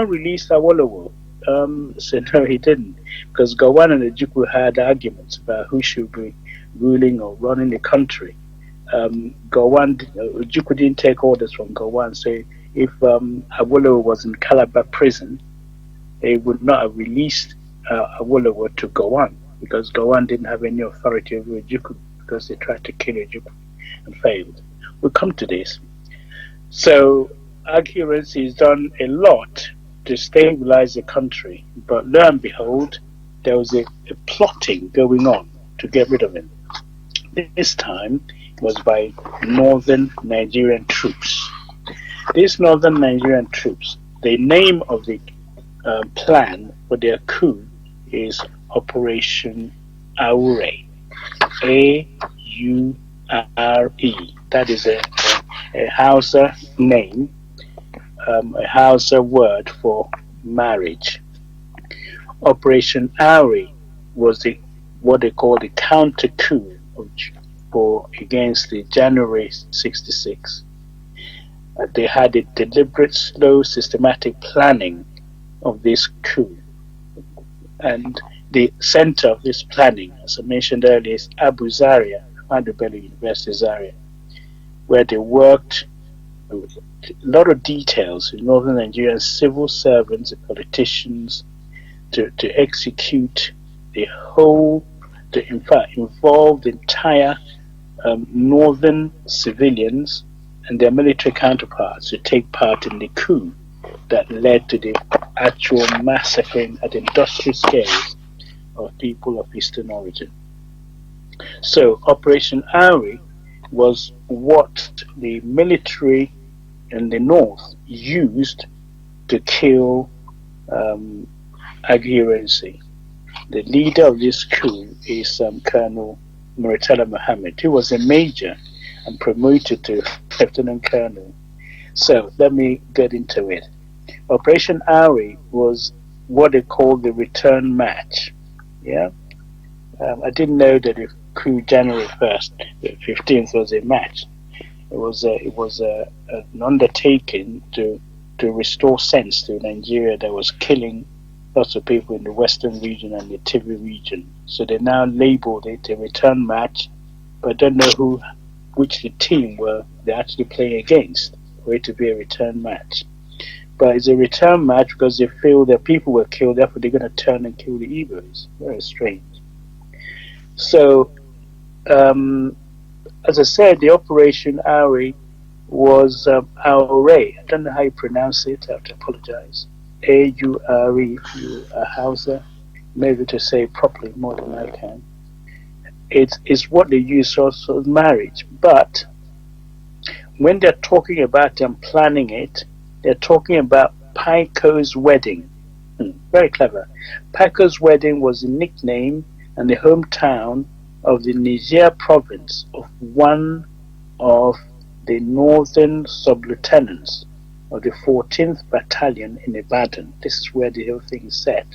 [SPEAKER 2] released Awolowo," so no, he didn't, because Gawan and Ojukwu had arguments about who should be ruling or running the country. Ojukwu didn't take orders from Gawan. So if Awolowo was in Calabar prison, they would not have released Awolowo to Gawan, because Gawan didn't have any authority over Ojukwu, because they tried to kill Ojukwu and failed. We'll come to this. So Aguirre has done a lot to stabilize the country, but lo and behold, there was a plotting going on to get rid of him. This time it was by northern Nigerian troops. These northern Nigerian troops, the name of the plan for their coup is Operation Aure. A-U-R-E. That is a Hausa name, a Hausa word for marriage. Operation Aure was what they call the counter coup for against the January 66. They had a deliberate, slow, systematic planning of this coup. And the center of this planning, as I mentioned earlier, is Abu Zaria, Ahmadu Bello University Zaria, where they worked with a lot of details with northern Nigerian civil servants and politicians to execute the whole, to in fact involve the entire northern civilians and their military counterparts to take part in the coup that led to the actual massacring at industrial scales of people of Eastern origin. So Operation Auri was what the military in the north used to kill Aguirre. The leader of this coup is Colonel Muritala Mohammed, who was a major and promoted to lieutenant colonel. So let me get into it. Operation Auri was what they called the return match. Yeah, I didn't know that the coup January 1st, the 15th, was a match. It was an undertaking to restore sense to Nigeria that was killing lots of people in the western region and the TV region. So they now labeled it a return match, but don't know which the team were they actually playing against for it to be a return match. But it's a return match because they feel that people were killed, therefore they're going to turn and kill the Igbos. Very strange. So, as I said, the Operation Auri was Aure. I don't know how you pronounce it. I have to apologize. A-U-R-E, you are Hausa. Maybe to say it properly more than I can. It's what they use also as marriage. But when they're talking about and planning it, they're talking about Paiko's wedding. Very clever. Paiko's wedding was the nickname and the hometown of the Niger province of one of the northern sub-lieutenants of the 14th Battalion in Ibadan. This is where the whole thing is set.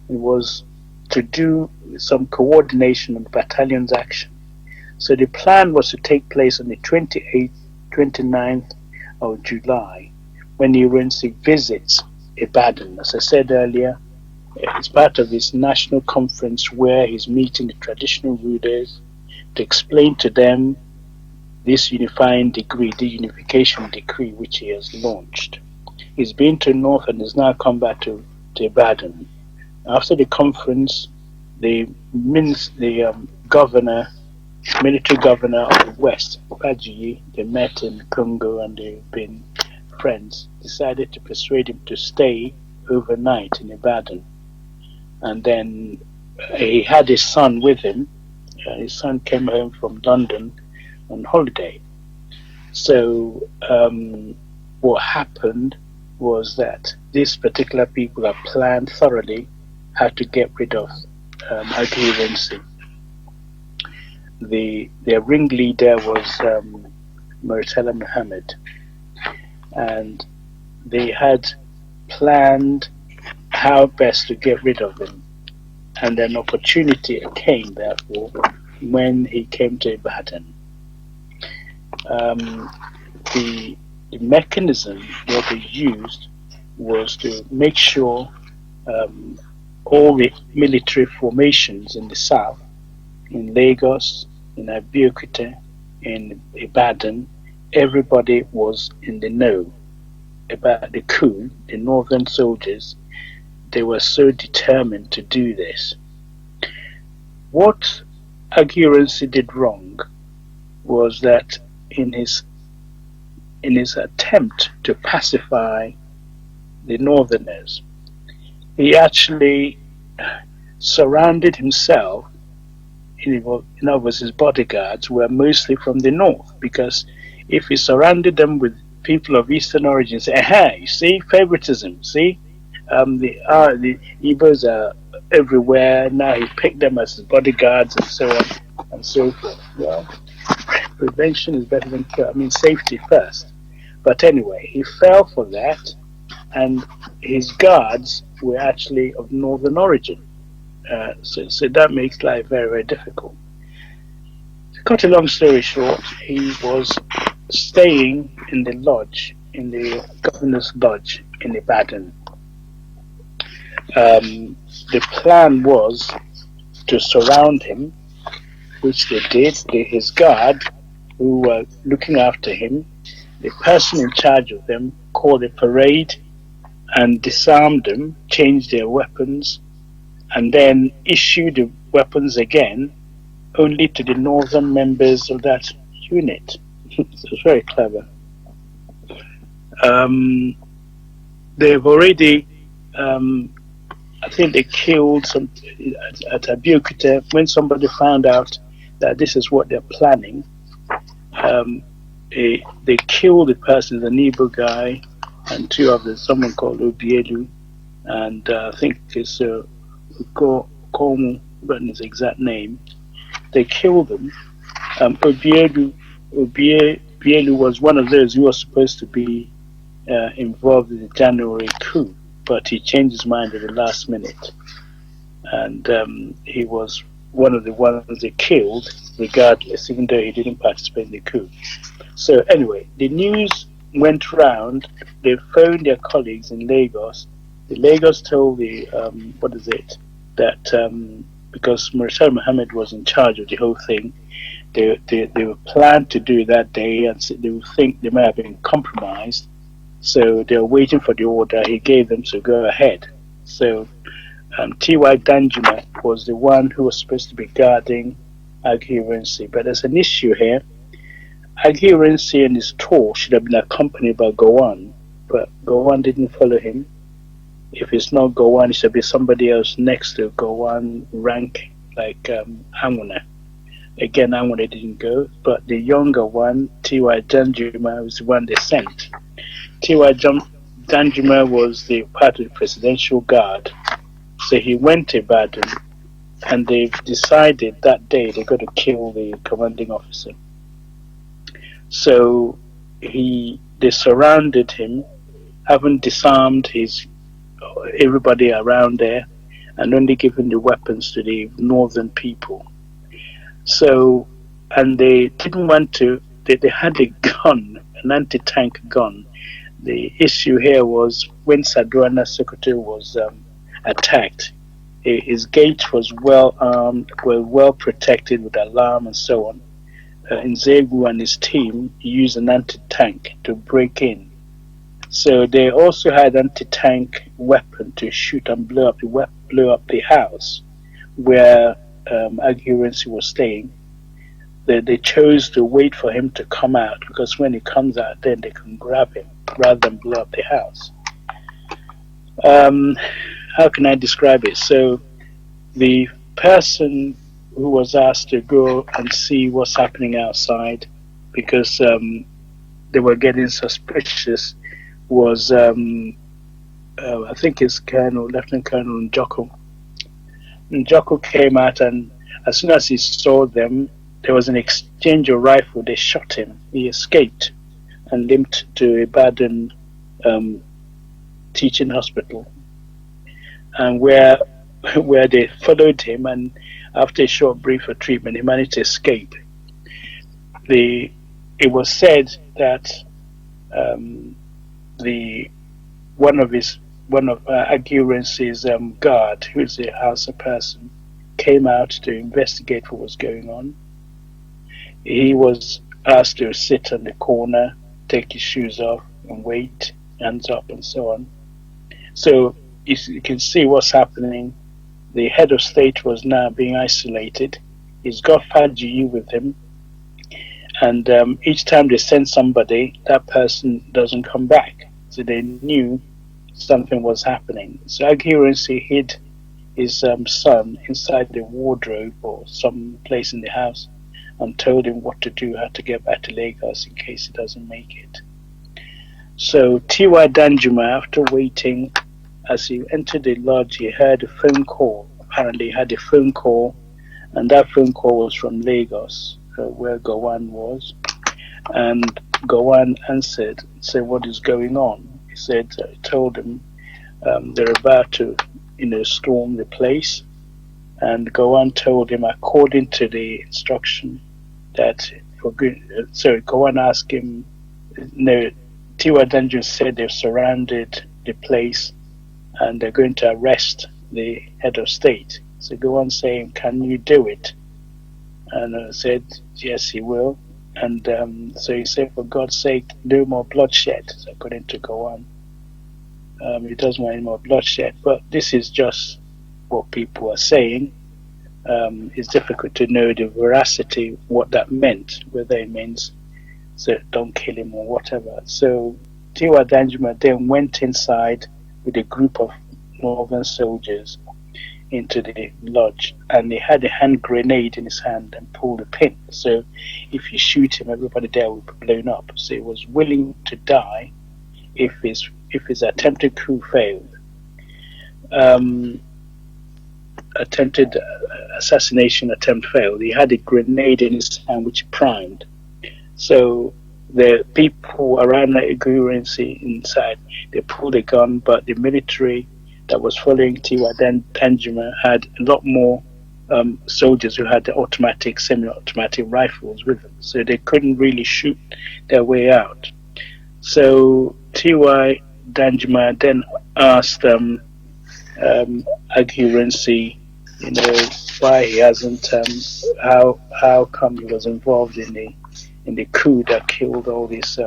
[SPEAKER 2] It was to do some coordination of the battalion's action. So the plan was to take place on the 28th, 29th of July, when the Irensi visits Ibadan. As I said earlier, it's part of his national conference where he's meeting the traditional rulers to explain to them this unifying decree, the unification decree which he has launched. He's been to North and has now come back to Ibadan. After the conference, the governor, military governor of the West, Ukachi, they met in Congo and they've been friends, decided to persuade him to stay overnight in Ibadan. And then he had his son with him. His son came home from London on holiday. So what happened was that these particular people have planned thoroughly how to get rid of Aguirre. Their ringleader was Muritala Mohammed, and they had planned how best to get rid of him. And an opportunity came, therefore, when he came to Ibadan. The mechanism that they used was to make sure all the military formations in the south, in Lagos, in Abeokuta, in Ibadan, everybody was in the know about the coup. The northern soldiers, they were so determined to do this. What Aguirre did wrong was that in his attempt to pacify the northerners, he actually surrounded himself. In other words, his bodyguards were mostly from the north, because if he surrounded them with people of Eastern origin, say, "Hey, you see, favoritism, see, the Igbos are everywhere." Now he picked them as his bodyguards and so on and so forth. Well, prevention is better than cure. I mean, safety first. But anyway, he fell for that, and his guards were actually of northern origin. So that makes life very, very difficult. cut a long story short, he was staying in the lodge, in the governor's lodge in Ibadan. The plan was to surround him, which they did. His guard, who were looking after him, the person in charge of them called a parade and disarmed them, changed their weapons, and then issued the weapons again only to the northern members of that unit. It was very clever. They've already, I think they killed some at Abeokuta. When somebody found out that this is what they're planning, they killed the person, the Igbo guy, and two of them, someone called Obielu, and I think it's Komu, forgotten his exact name. They killed them. Obielu was one of those who was supposed to be involved in the January coup, but he changed his mind at the last minute, and he was one of the ones they killed, regardless, even though he didn't participate in the coup. So anyway, the news went round. They phoned their colleagues in Lagos. The Lagos told the that because Murtala Muhammad was in charge of the whole thing, they were planned to do that day, and they would think they may have been compromised. So they were waiting for the order he gave them to go ahead. So T.Y. Danjuma was the one who was supposed to be guarding Aghirensi. But there's an issue here. Aghirensi and his tour should have been accompanied by Gowon, but Gowon didn't follow him. If it's not Gowon, it should be somebody else next to Gowon rank, like Anwuna. Again, Anwuna didn't go, but the younger one, T.Y. Danjuma, was the one they sent. T.Y. Danjuma was the part of the presidential guard. So he went to Ibadan, and they've decided that day they're going to kill the commanding officer. So they surrounded him, haven't disarmed everybody around there, and only given the weapons to the northern people. So, and they didn't want to, they had a gun, an anti-tank gun. The issue here was when Sadwana Sokoto was attacked, his gate was well armed, well protected with alarm and so on. Nzegu and his team used an anti-tank to break in. So they also had an anti-tank weapon to shoot and blow up the house where Aghirensi was staying. They chose to wait for him to come out, because when he comes out, then they can grab him rather than blow up the house. How can I describe it? So the person who was asked to go and see what's happening outside, because they were getting suspicious, was I think it's Lieutenant Colonel Njoko. Njoko came out, and as soon as he saw them, there was an exchange of rifle. They shot him. He escaped and limped to Ibadan teaching hospital, and where they followed him, and after a short brief of treatment, he managed to escape. It was said that one of Aghirensi's guard, who is a Hausa person, came out to investigate what was going on. He was asked to sit on the corner, take his shoes off, and wait, hands up, and so on. So you can see what's happening. The head of state was now being isolated. He's got Fajiyu with him, and each time they send somebody, that person doesn't come back. So they knew something was happening. So Aghirensi hid his son inside the wardrobe or some place in the house, and told him what to do, how to get back to Lagos in case he doesn't make it. So T.Y. Danjuma, after waiting, as he entered the lodge, he heard a phone call. Apparently he had a phone call, and that phone call was from Lagos, where Gowon was. And Gowon answered, said, "What is going on?" He said, told him they're about to, storm the place. And Gowon told him, according to the instruction, that for good. So go and ask him. No, Tiwa Danjuma said they've surrounded the place and they're going to arrest the head of state. So go on saying, "Can you do it?" And I said, "Yes, he will." And so he said, "For God's sake, no more bloodshed." So according to go on, he doesn't want any more bloodshed. But this is just what people are saying. It's difficult to know the veracity, what that meant, whether it means so don't kill him or whatever. So Tiwa Danjuma then went inside with a group of northern soldiers into the lodge, and he had a hand grenade in his hand and pulled a pin. So if you shoot him, everybody there will be blown up. So he was willing to die if his attempted coup failed. Attempted assassination attempt failed. He had a grenade in his hand which primed. So the people around the Igurensi inside, they pulled a gun, but the military that was following Tiwa Danjuma had a lot more soldiers who had the automatic, semi-automatic rifles with them, so they couldn't really shoot their way out. So Tiwa Danjuma then asked Igurensi, why he hasn't, how come he was involved in the coup that killed all these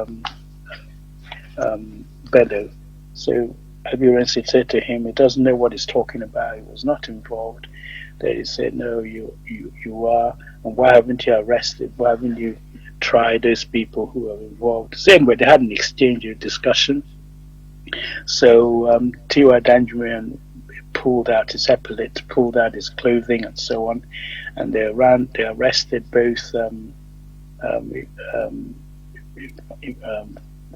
[SPEAKER 2] Bello. So Igurensi said to him, he doesn't know what he's talking about. He was not involved. Then he said, no, you are. And why haven't you arrested? Why haven't you tried those people who are involved? Same way, they had an exchange of discussion. So Tiwa Danjuma pulled out his epaulets, pulled out his clothing, and so on, and they arrested both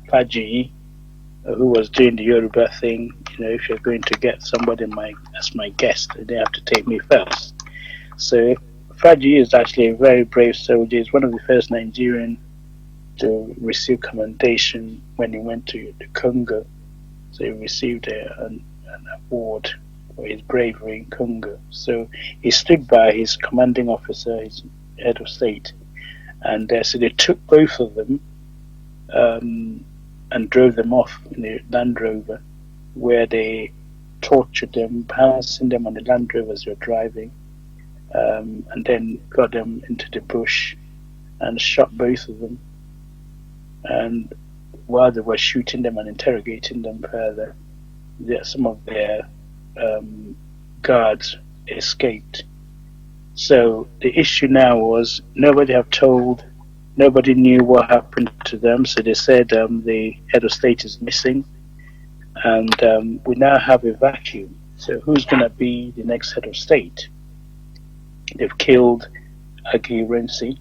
[SPEAKER 2] Faji, who was doing the Yoruba thing. If you're going to get somebody as my guest, they have to take me first. So Faji is actually a very brave soldier. He's one of the first Nigerian to receive commendation when he went to the Congo. So he received an award for his bravery in Congo. So he stood by his commanding officer, his head of state, and so they took both of them and drove them off in the Land Rover, where they tortured them, bouncing them on the Land Rover as they were driving, and then got them into the bush and shot both of them. And while they were shooting them and interrogating them further, some of their guards escaped. So the issue now was nobody knew what happened to them. So they said the head of state is missing, and we now have a vacuum. So who's going to be the next head of state? They've killed Igurensi,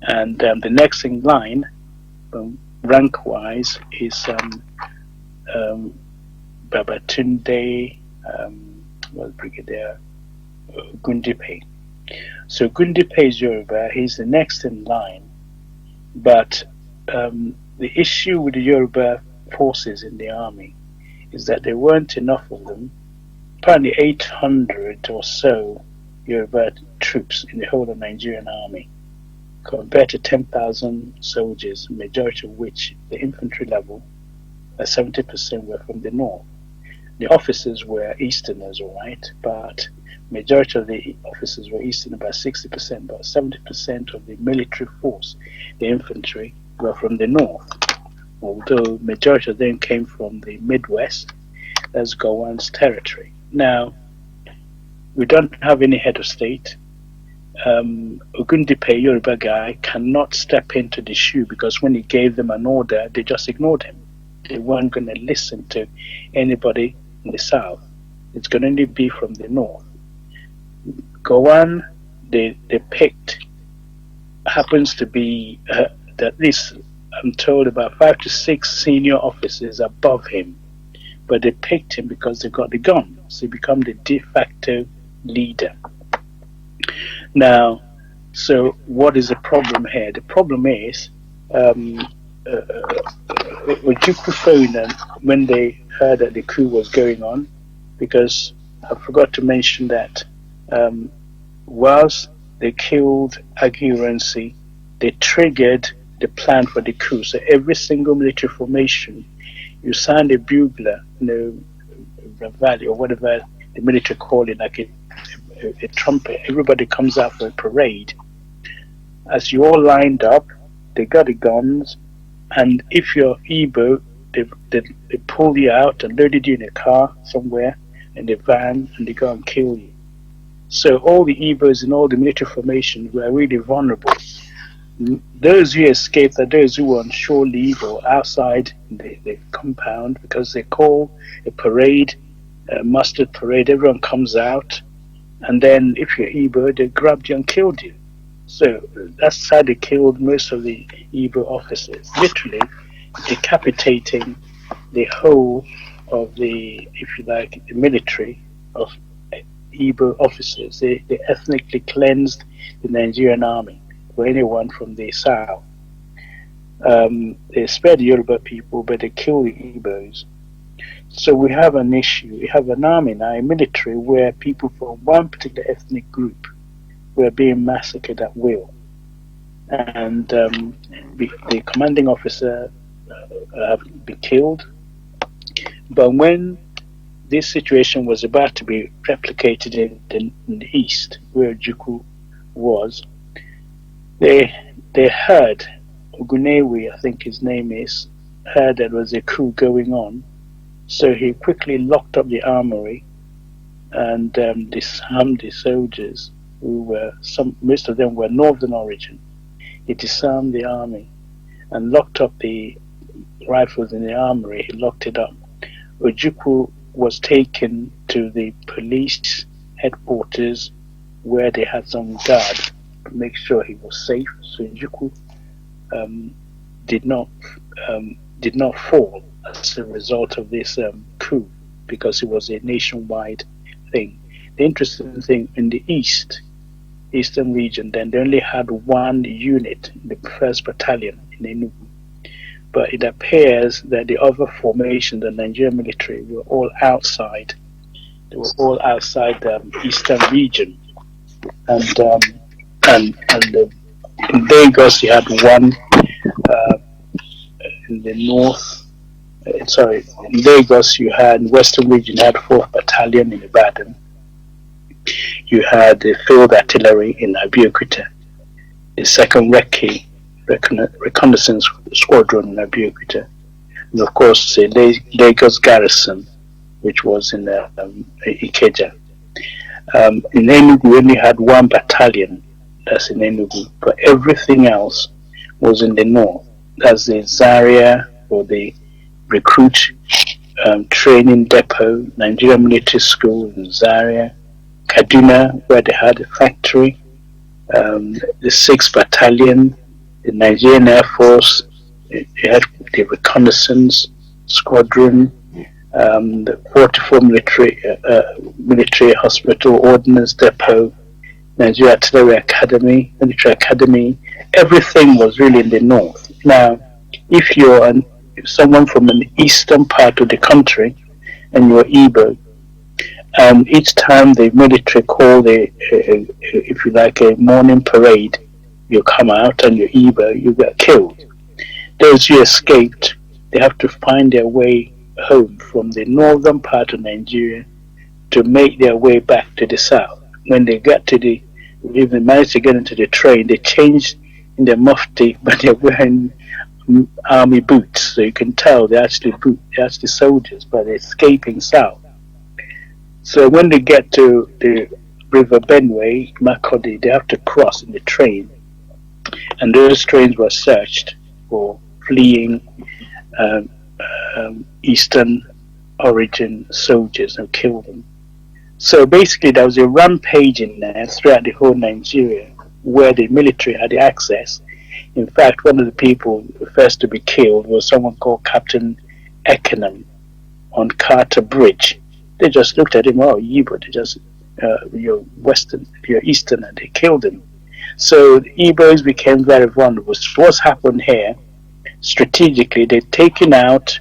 [SPEAKER 2] and the next in line, rank-wise, is Babatunde, Brigadier Gundipe. So Gundipe is Yoruba. He's the next in line, but the issue with the Yoruba forces in the army is that there weren't enough of them. Apparently 800 or so Yoruba troops in the whole of Nigerian army, compared to 10,000 soldiers, majority of which, the infantry level, 70% were from the north. The officers were Easterners, all right, but majority of the officers were Eastern, about 60%, but 70% of the military force, the infantry, were from the north, although majority of them came from the Midwest, that's Gowon's territory. Now, we don't have any head of state. Ogundipe, Yoruba guy, cannot step into the shoe because when he gave them an order, they just ignored him. They weren't going to listen to anybody in the south. It's going to only be from the north. Gowon, they picked, happens to be, at least I'm told, about 5 to 6 senior officers above him. But they picked him because they got the gun. So he became the de facto leader. Now, so what is the problem here? The problem is Ojukwu phoned them when they heard that the coup was going on, because I forgot to mention that whilst they killed Igurensi, they triggered the plan for the coup. So every single military formation, you signed a bugler, Ravali or whatever the military call it, like a trumpet. Everybody comes out for a parade. As you all lined up, they got the guns, and if you're Igbo, they pull you out and loaded you in a car somewhere, in the van, and they go and kill you. So all the Igbos in all the military formations were really vulnerable. Those who escaped are those who were on shore leave or outside the compound, because they call a parade, a mustard parade. Everyone comes out, and then if you're Igbo, they grabbed you and killed you. So that's how they killed most of the Igbo officers, literally decapitating the whole of the, if you like, the military of Igbo officers. They ethnically cleansed the Nigerian army for anyone from the south. They spared the Yoruba people, but they killed the Igbos. So we have an issue. We have an army now, a military, where people from one particular ethnic group were being massacred at will. And the commanding officer be killed. But when this situation was about to be replicated in the east, where Ojukwu was, they heard, Ogunewi, I think his name is, heard there was a coup going on. So he quickly locked up the armory and disarmed the soldiers, who were most of them were northern origin. He disarmed the army and locked up the rifles in the armory. He locked it up. Ojukwu was taken to the police headquarters, where they had some guard to make sure he was safe. So Ojukwu did not fall as a result of this coup, because it was a nationwide thing. The interesting thing, in the eastern region, then they only had one unit, the 1st Battalion in Enugu. But it appears that the other formations, the Nigerian military, were all outside. They were all outside the eastern region. And in Lagos, you had one in the north. In Lagos, you had, in Western region, you had 4th Battalion in Ibadan. You had the Field Artillery in Abeokuta, the 2nd Recce Reconnaissance Squadron in Abeokuta, and of course the Lagos Garrison, which was in Ikeja. In Enugu, we only had 1 battalion, that's in Enugu, but everything else was in the north. That's the Zaria, or the recruit training depot, Nigerian Military School in Zaria, Kaduna, where they had a factory, the 6th Battalion, the Nigerian Air Force, they had the Reconnaissance Squadron, the 44 Military Hospital Ordnance Depot, Nigeria Artillery Academy, Military Academy. Everything was really in the north. Now, if you're someone from an eastern part of the country and you're Igbo, each time the military call if you like, a morning parade, you come out and you're Igbo, you get killed. Those who escaped, they have to find their way home from the northern part of Nigeria to make their way back to the south. When they get to if they manage to get into the train, they change in their mufti, but they're wearing army boots, so you can tell they're actually soldiers, but they're escaping south. So when they get to the River Benue, Makodi, they have to cross in the train, and those trains were searched for fleeing Eastern origin soldiers and killed them. So basically, there was a rampage in there throughout the whole Nigeria, where the military had access. In fact, one of the people first to be killed was someone called Captain Ekenham on Carter Bridge. They just looked at him, oh, Igbo, they just, you're Western, you're Eastern, and they killed him. So the Igbos became very vulnerable. So what's happened here, strategically, they've taken out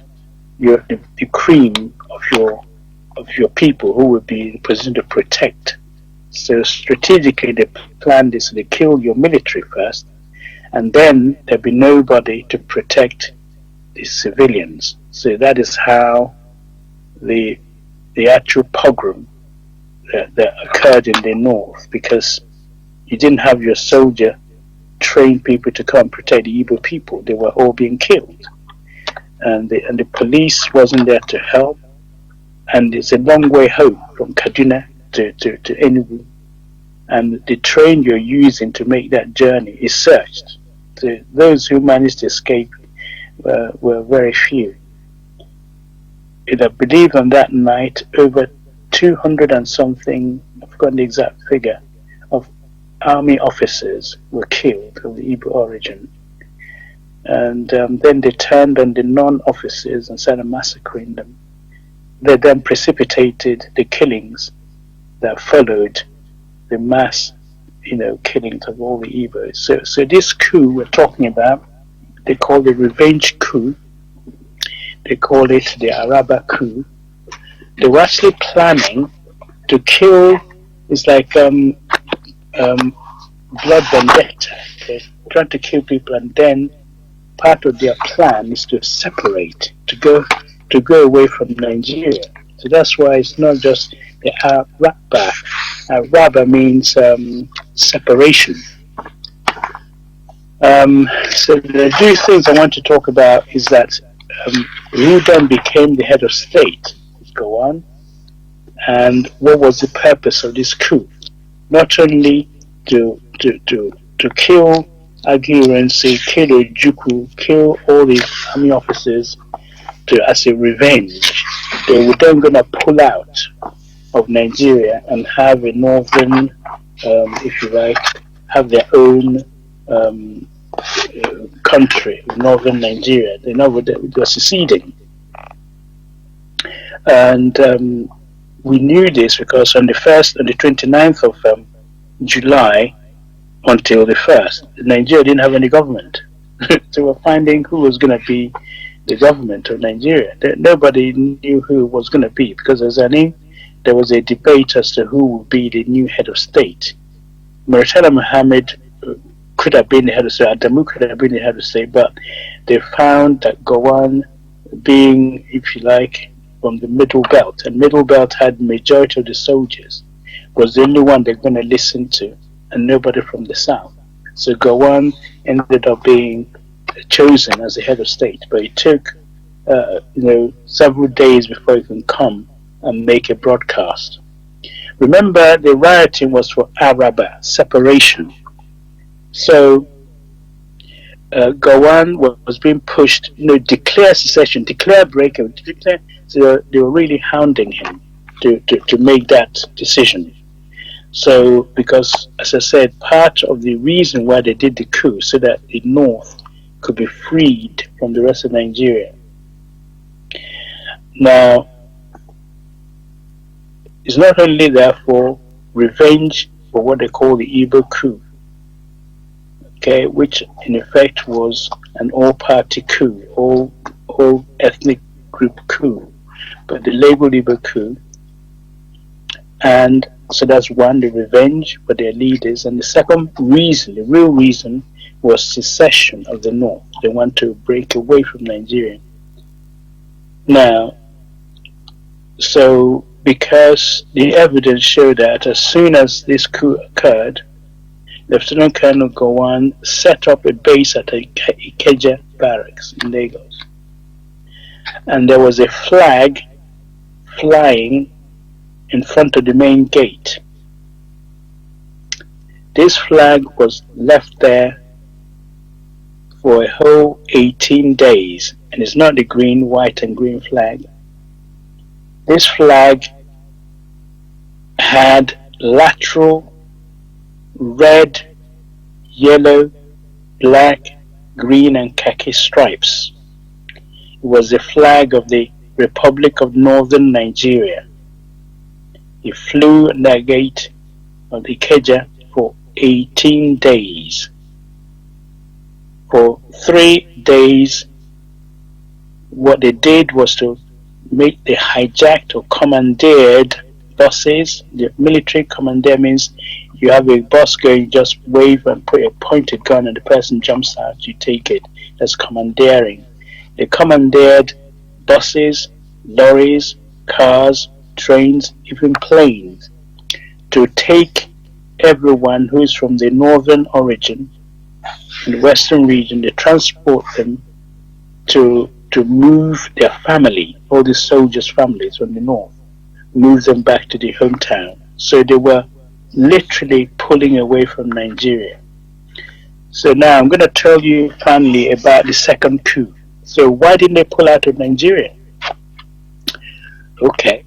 [SPEAKER 2] the cream of your people who would be in a position to protect. So strategically, they planned this, they killed your military first, and then there'd be nobody to protect the civilians. So that is how the actual pogrom that occurred in the north, because you didn't have your soldier trained people to come protect the Igbo people. They were all being killed, and the police wasn't there to help. And it's a long way home from Kaduna to Enugu, and the train you're using to make that journey is searched. So those who managed to escape were very few. I believe on that night over 200 and something, I've forgotten the exact figure, of army officers were killed of the Igbo origin. And then they turned on the non-officers and started massacring them. They then precipitated the killings that followed the mass, killings of all the Igbos. So this coup we're talking about, they call it revenge coup. They call it the Araba coup. They were actually planning to kill. It's like blood vendetta. They're trying to kill people, and then part of their plan is to separate, to go away from Nigeria. So that's why it's not just the Araba. Araba means separation. So the two things I want to talk about is that who then became the head of state. Go on. And what was the purpose of this coup? Not only to kill Aguiyi, kill Ojukwu, kill all the army officers as a revenge. They were then going to pull out of Nigeria and have a northern, if you like, have their own country, northern Nigeria. They were seceding. And we knew this because on the 29th of July until the 1st, Nigeria didn't have any government. So we're finding who was going to be the government of Nigeria. Nobody knew who it was going to be, because there was a debate as to who would be the new head of state. Murtala Muhammad could have been the head of state, Adamu could have been the head of state, but they found that Gowon, being, if you like, from the Middle Belt, and Middle Belt had the majority of the soldiers, was the only one they're going to listen to, and nobody from the south. So Gowon ended up being chosen as the head of state, but it took several days before he can come and make a broadcast. Remember, the rioting was for Araba, separation. So Gowon was being pushed, declare secession, declare breakup, so they were really hounding him to make that decision. So, because, as I said, part of the reason why they did the coup, so that the north could be freed from the rest of Nigeria. Now, it's not only therefore revenge for what they call the Igbo coup, okay, which in effect was an all-party coup, all ethnic group coup, but the labeled Igbo coup. And so that's one, the revenge for their leaders. And the second reason, the real reason, was secession of the north. They want to break away from Nigeria. Now, so because the evidence showed that as soon as this coup occurred, Lieutenant Colonel Gowon set up a base at Ikeja barracks in Lagos. And there was a flag flying in front of the main gate. This flag was left there for a whole 18 days, and it's not the green, white and green flag. This flag had lateral red, yellow, black, green and khaki stripes. It was the flag of the Republic of Northern Nigeria. He flew at that gate of Ikeja for 18 days. For 3 days, what they did was to make the hijacked or commandeered buses. The military commandeer means You have a bus going, just wave and put a pointed gun and the person jumps out, you take it. That's commandeering. They commandeered buses, lorries, cars, trains, even planes to take everyone who is from the northern origin in the western region. They transport them to move their family, all the soldiers' families from the north, move them back to the hometown. So they were literally pulling away from Nigeria. So now I'm going to tell you finally about the second coup. So why didn't they pull out of Nigeria? Okay.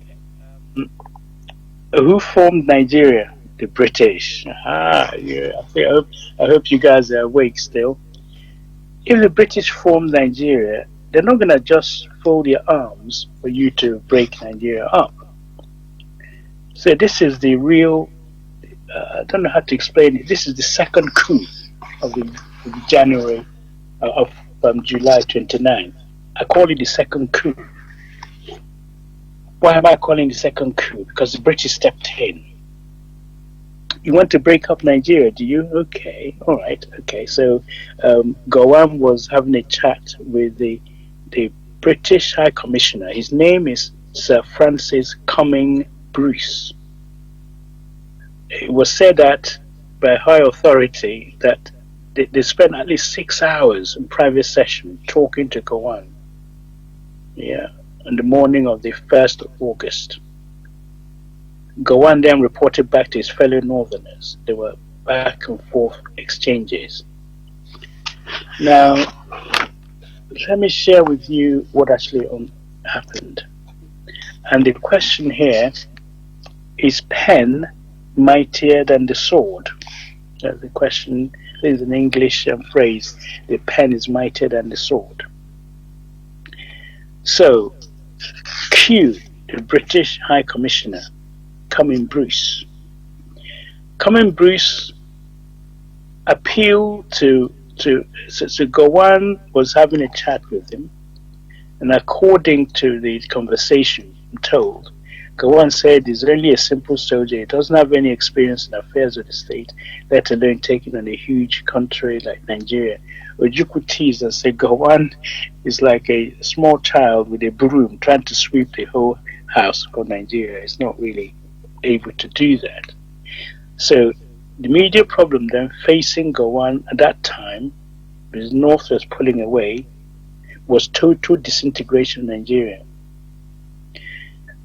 [SPEAKER 2] Who formed Nigeria? The British. Yeah. I hope you guys are awake still. If the British formed Nigeria, they're not going to just fold their arms for you to break Nigeria up. So this is the real, I don't know how to explain it. This is the second coup of the January, of July 29th. I call it the second coup. Why am I calling it the second coup? Because the British stepped in. You want to break up Nigeria, do you? Okay, all right, okay. So Gowon was having a chat with the British High Commissioner. His name is Sir Francis Cumming Bruce. It was said that by high authority that they spent at least 6 hours in private session talking to Gowon. Yeah, on the morning of the 1st of August. Gowon then reported back to his fellow Northerners. There were back and forth exchanges. Now, let me share with you what actually happened. And the question here is pen mightier than the sword? The question is an English phrase. The pen is mightier than the sword. So, Q, the British High Commissioner, Cumming Bruce. Cumming Bruce appealed so Gowon was having a chat with him, and according to the conversation, I'm told, Gowon said he's only a simple soldier. He doesn't have any experience in affairs of the state, let alone taking on a huge country like Nigeria. Ojukwu teased and said Gowon is like a small child with a broom trying to sweep the whole house for Nigeria. He's not really able to do that. So the immediate problem then facing Gowon at that time, because North was pulling away, was total disintegration of Nigeria.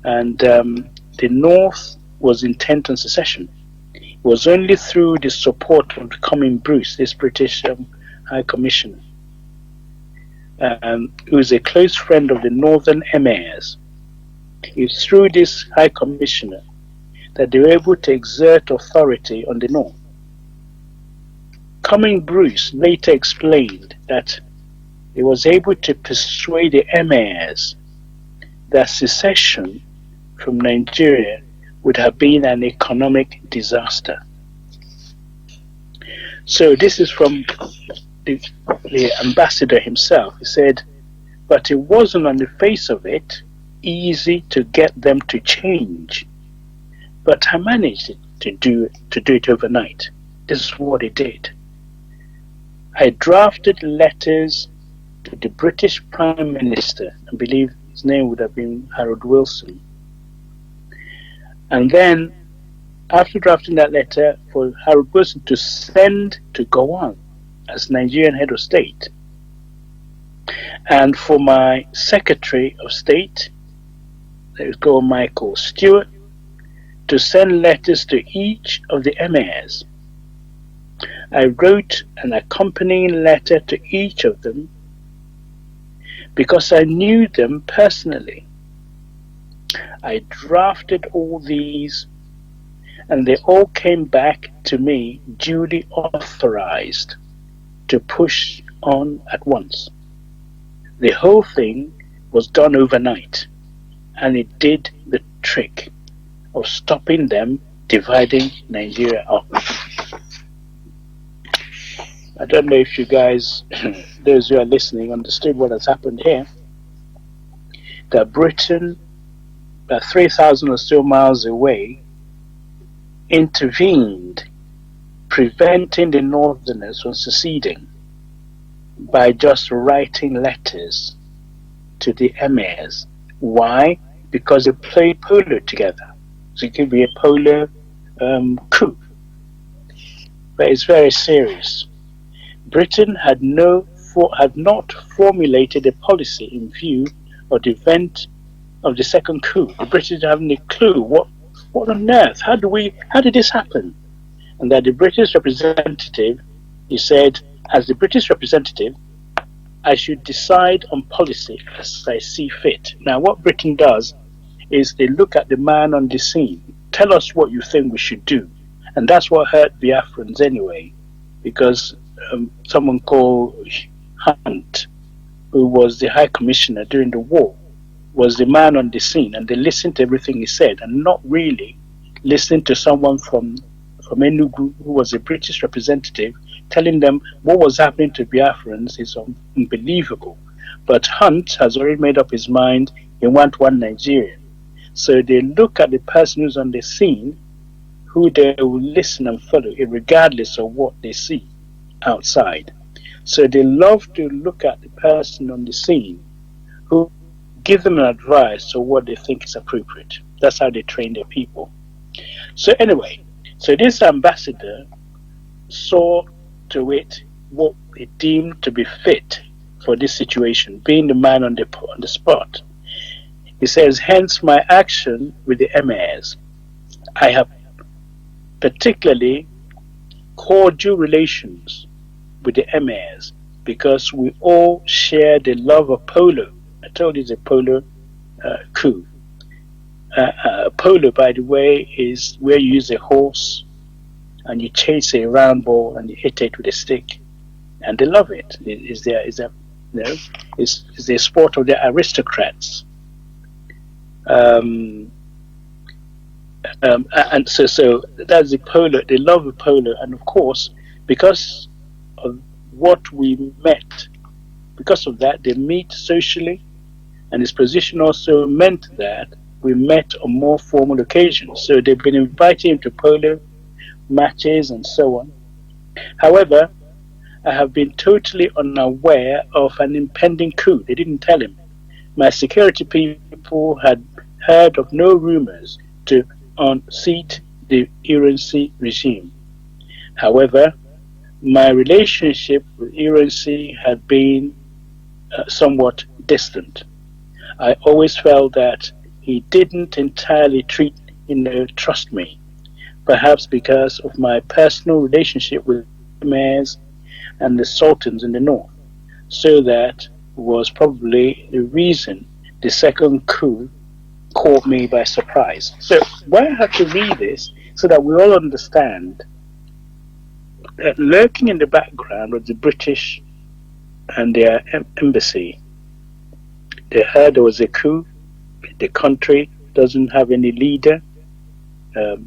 [SPEAKER 2] And the North was intent on secession. It was only through the support of Cumming Bruce, this British High Commissioner, who is a close friend of the Northern Emirs. It's through this High Commissioner that they were able to exert authority on the North. Cumming Bruce later explained that he was able to persuade the Emirs that secession from Nigeria would have been an economic disaster. So this is from the ambassador himself. He said, but it wasn't on the face of it easy to get them to change. But I managed to do it overnight. This is what he did. I drafted letters to the British Prime Minister, I believe his name would have been Harold Wilson. And then, after drafting that letter for Harold Wilson to send to Gowon as Nigerian head of state, and for my Secretary of State, there is called Michael Stewart, to send letters to each of the emirs. I wrote an accompanying letter to each of them because I knew them personally. I drafted all these and they all came back to me duly authorized to push on at once. The whole thing was done overnight and it did the trick of stopping them dividing Nigeria up. I don't know if you guys, those who are listening, understood what has happened here. That Britain, about 3,000 or so miles away, intervened preventing the Northerners from seceding by just writing letters to the emirs. Why? Because they played polo together. So it could be a polo coup. But it's very serious. Britain had not formulated a policy in view of the event of the second coup. The British haven't a clue. What on earth? How did this happen? And that the British representative, he said, as the British representative, I should decide on policy as I see fit. Now, what Britain does is they look at the man on the scene. Tell us what you think we should do. And that's what hurt Biafrans anyway, because someone called Hunt, who was the High Commissioner during the war, was the man on the scene, and they listened to everything he said, and not really listening to someone from Enugu, who was a British representative, telling them what was happening to Biafrans is unbelievable. But Hunt has already made up his mind he wants one Nigeria. So they look at the person who's on the scene, who they will listen and follow, regardless of what they see outside. So they love to look at the person on the scene who give them an advice of what they think is appropriate. That's how they train their people. So anyway, so this ambassador saw to it what he deemed to be fit for this situation, being the man on the spot. He says, hence my action with the emirs. I have particularly cordial relations with the emirs because we all share the love of polo. I told you it's a polo coup. Polo, by the way, is where you use a horse and you chase a round ball and you hit it with a stick, and they love it. It's the sport of the aristocrats. And so that's the polo. They love the polo, and of course, because of what we met, because of that, they meet socially, and his position also meant that we met on more formal occasions. So they've been inviting him to polo matches and so on. However, I have been totally unaware of an impending coup. They didn't tell him. My security people had heard of no rumors to unseat the Irancy regime. However, my relationship with Irancy had been somewhat distant. I always felt that he didn't entirely trust me, perhaps because of my personal relationship with the mayors and the sultans in the north. So that was probably the reason the second coup caught me by surprise. So why I have to read this so that we all understand that lurking in the background was the British and their embassy. They heard there was a coup. The country doesn't have any leader.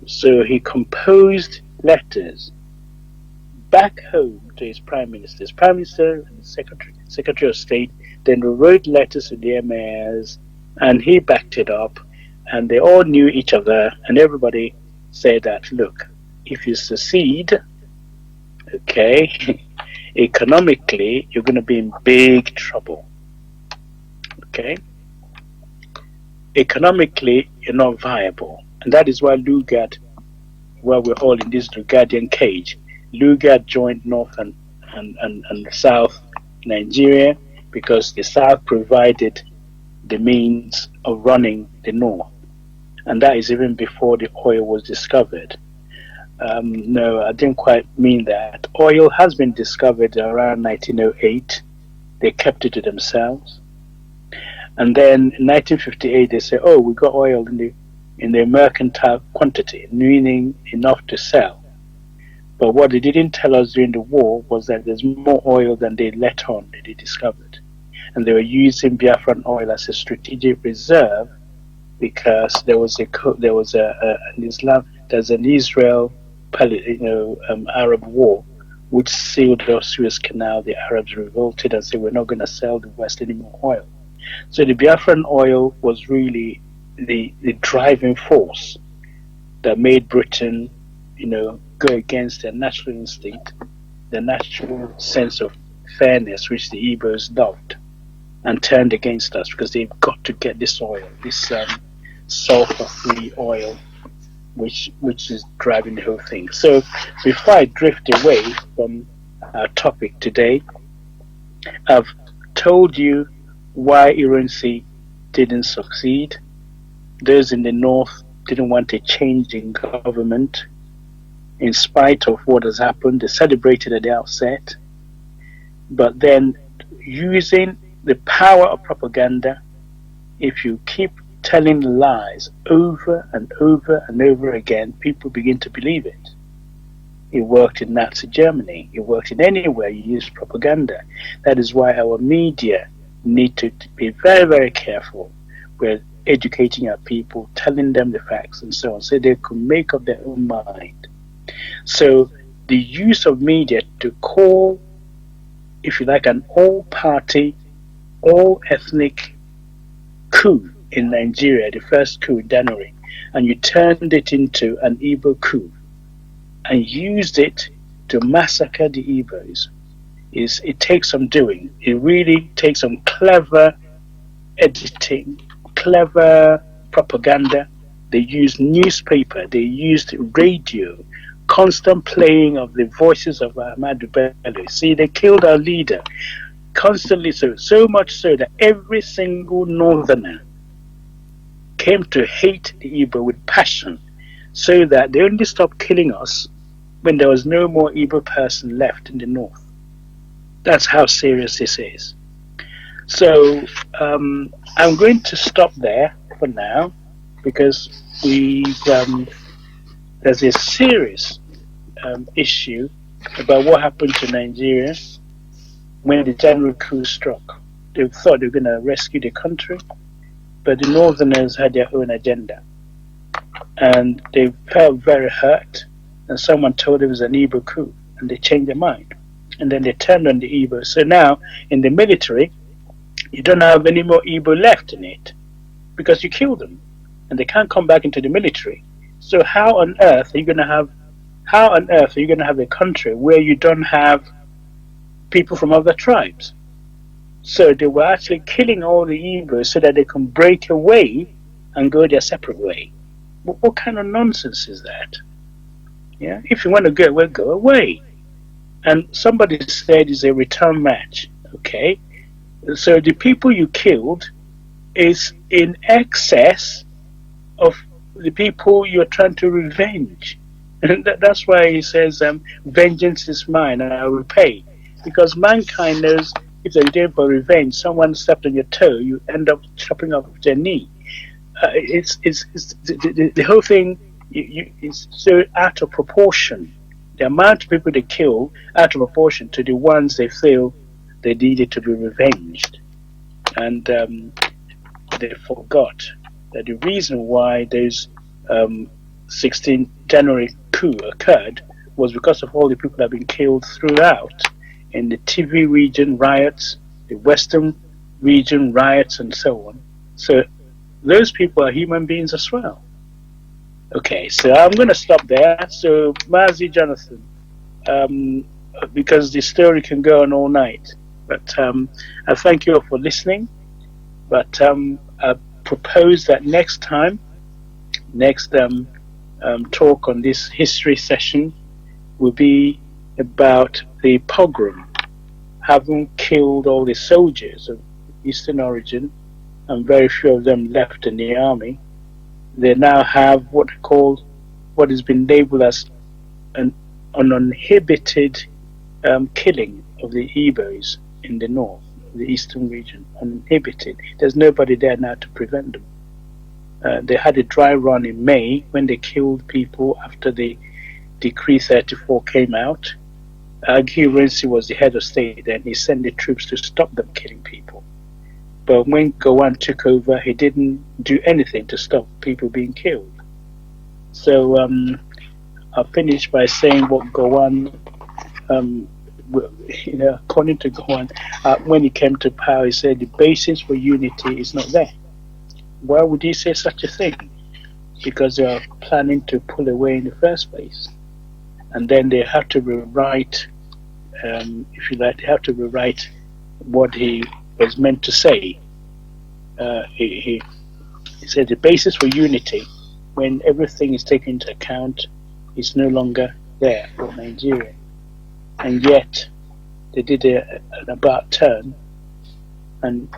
[SPEAKER 2] So he composed letters back home to his prime minister. His prime minister and the secretary of state then wrote letters to the emirs, and he backed it up, and they all knew each other, and everybody said that, look, if you secede, okay, economically, you're going to be in big trouble. Okay? Economically, you're not viable. And that is why Lugard, well, we're all in this Lugardian cage. Lugard joined North and South Nigeria because the South provided the means of running the North. And that is even before the oil was discovered. No, I didn't quite mean that. Oil has been discovered around 1908. They kept it to themselves. And then in 1958, they say, oh, we got oil in the mercantile quantity, meaning enough to sell. But what they didn't tell us during the war was that there's more oil than they let on that they discovered. And they were using Biafran oil as a strategic reserve because there's an Israel Arab war which sealed the Suez Canal. The Arabs revolted and said, we're not going to sell the West any more oil. So the Biafran oil was really the driving force that made Britain, go against their natural instinct, their natural sense of fairness, which the Igbos loved, and turned against us because they've got to get this oil, this sulfur-free oil, which is driving the whole thing. So before I drift away from our topic today, I've told you why Ironsi didn't succeed. Those in the north didn't want a change in government. In spite of what has happened, they celebrated at the outset. But then, using the power of propaganda, if you keep telling lies over and over and over again, people begin to believe it. It worked in Nazi Germany. It worked in anywhere you use propaganda. That is why our media need to be very, very careful with educating our people, telling them the facts and so on, so they can make up their own mind. So the use of media to call, if you like, an all-party, all-ethnic coup in Nigeria, the first coup in January, and you turned it into an Igbo coup and used it to massacre the Igbos, it takes some doing. It really takes some clever editing, clever propaganda. They used newspaper, they used radio, constant playing of the voices of Ahmadu Bello. See, they killed our leader constantly, so much so that every single northerner came to hate the Igbo with passion, so that they only stopped killing us when there was no more Igbo person left in the north. That's how serious this is. So I'm going to stop there for now, because there's a serious issue about what happened to Nigeria when the January coup struck. They thought they were going to rescue the country, but the Northerners had their own agenda, and they felt very hurt. And someone told them it was an Igbo coup, and they changed their mind, and then they turned on the Igbo. So now in the military, you don't have any more Igbo left in it because you killed them, and they can't come back into the military. So how on earth are you going to have a country where you don't have people from other tribes? So they were actually killing all the Igbos so that they can break away and go their separate way. What kind of nonsense is that? Yeah, if you want to go away, go away. And somebody said it's a return match. Okay, so the people you killed is in excess of the people you're trying to revenge. And that's why he says, vengeance is mine and I will repay. Because mankind knows if they're doing for revenge, someone stepped on your toe, you end up chopping off their knee. The whole thing is so out of proportion. The amount of people they kill out of proportion to the ones they feel they needed to be revenged. And they forgot that the reason why those 16 January coup occurred was because of all the people that have been killed throughout, in the TV region riots, the Western region riots, and so on. So those people are human beings as well. Okay, so I'm going to stop there. So Mazi Jonathan, because the story can go on all night, but I thank you all for listening. But I propose that next talk on this history session will be about the pogrom, having killed all the soldiers of Eastern origin, and very few of them left in the army. They now have what has been labeled as an uninhibited killing of the Igbos in the north, the eastern region, uninhibited. There's nobody there now to prevent them. They had a dry run in May when they killed people after the Decree 34 came out. Aguirre was the head of state then. He sent the troops to stop them killing people. But when Gowon took over, he didn't do anything to stop people being killed. So I'll finish by saying what Gowon, according to Gowon, when he came to power, he said the basis for unity is not there. Why would he say such a thing? Because they are planning to pull away in the first place. and then they have to rewrite, if you like, they have to rewrite what he was meant to say. He said the basis for unity, when everything is taken into account, is no longer there for Nigeria. And yet, they did an about turn, and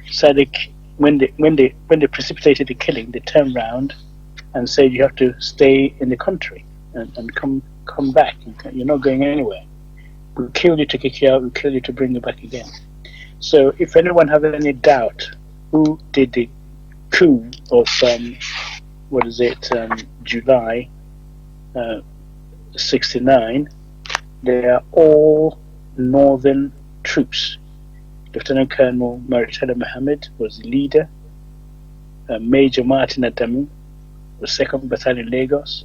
[SPEAKER 2] Sadiq, when they precipitated the killing, they turned round and said, "You have to stay in the country and come back. You're not going anywhere. We'll kill you to kick you out. We'll kill you to bring you back again." So, if anyone has any doubt who did the coup of July '69, they are all northern troops. Lieutenant Colonel Maritana Mohammed was the leader. Major Martin Adamu was 2nd Battalion Lagos.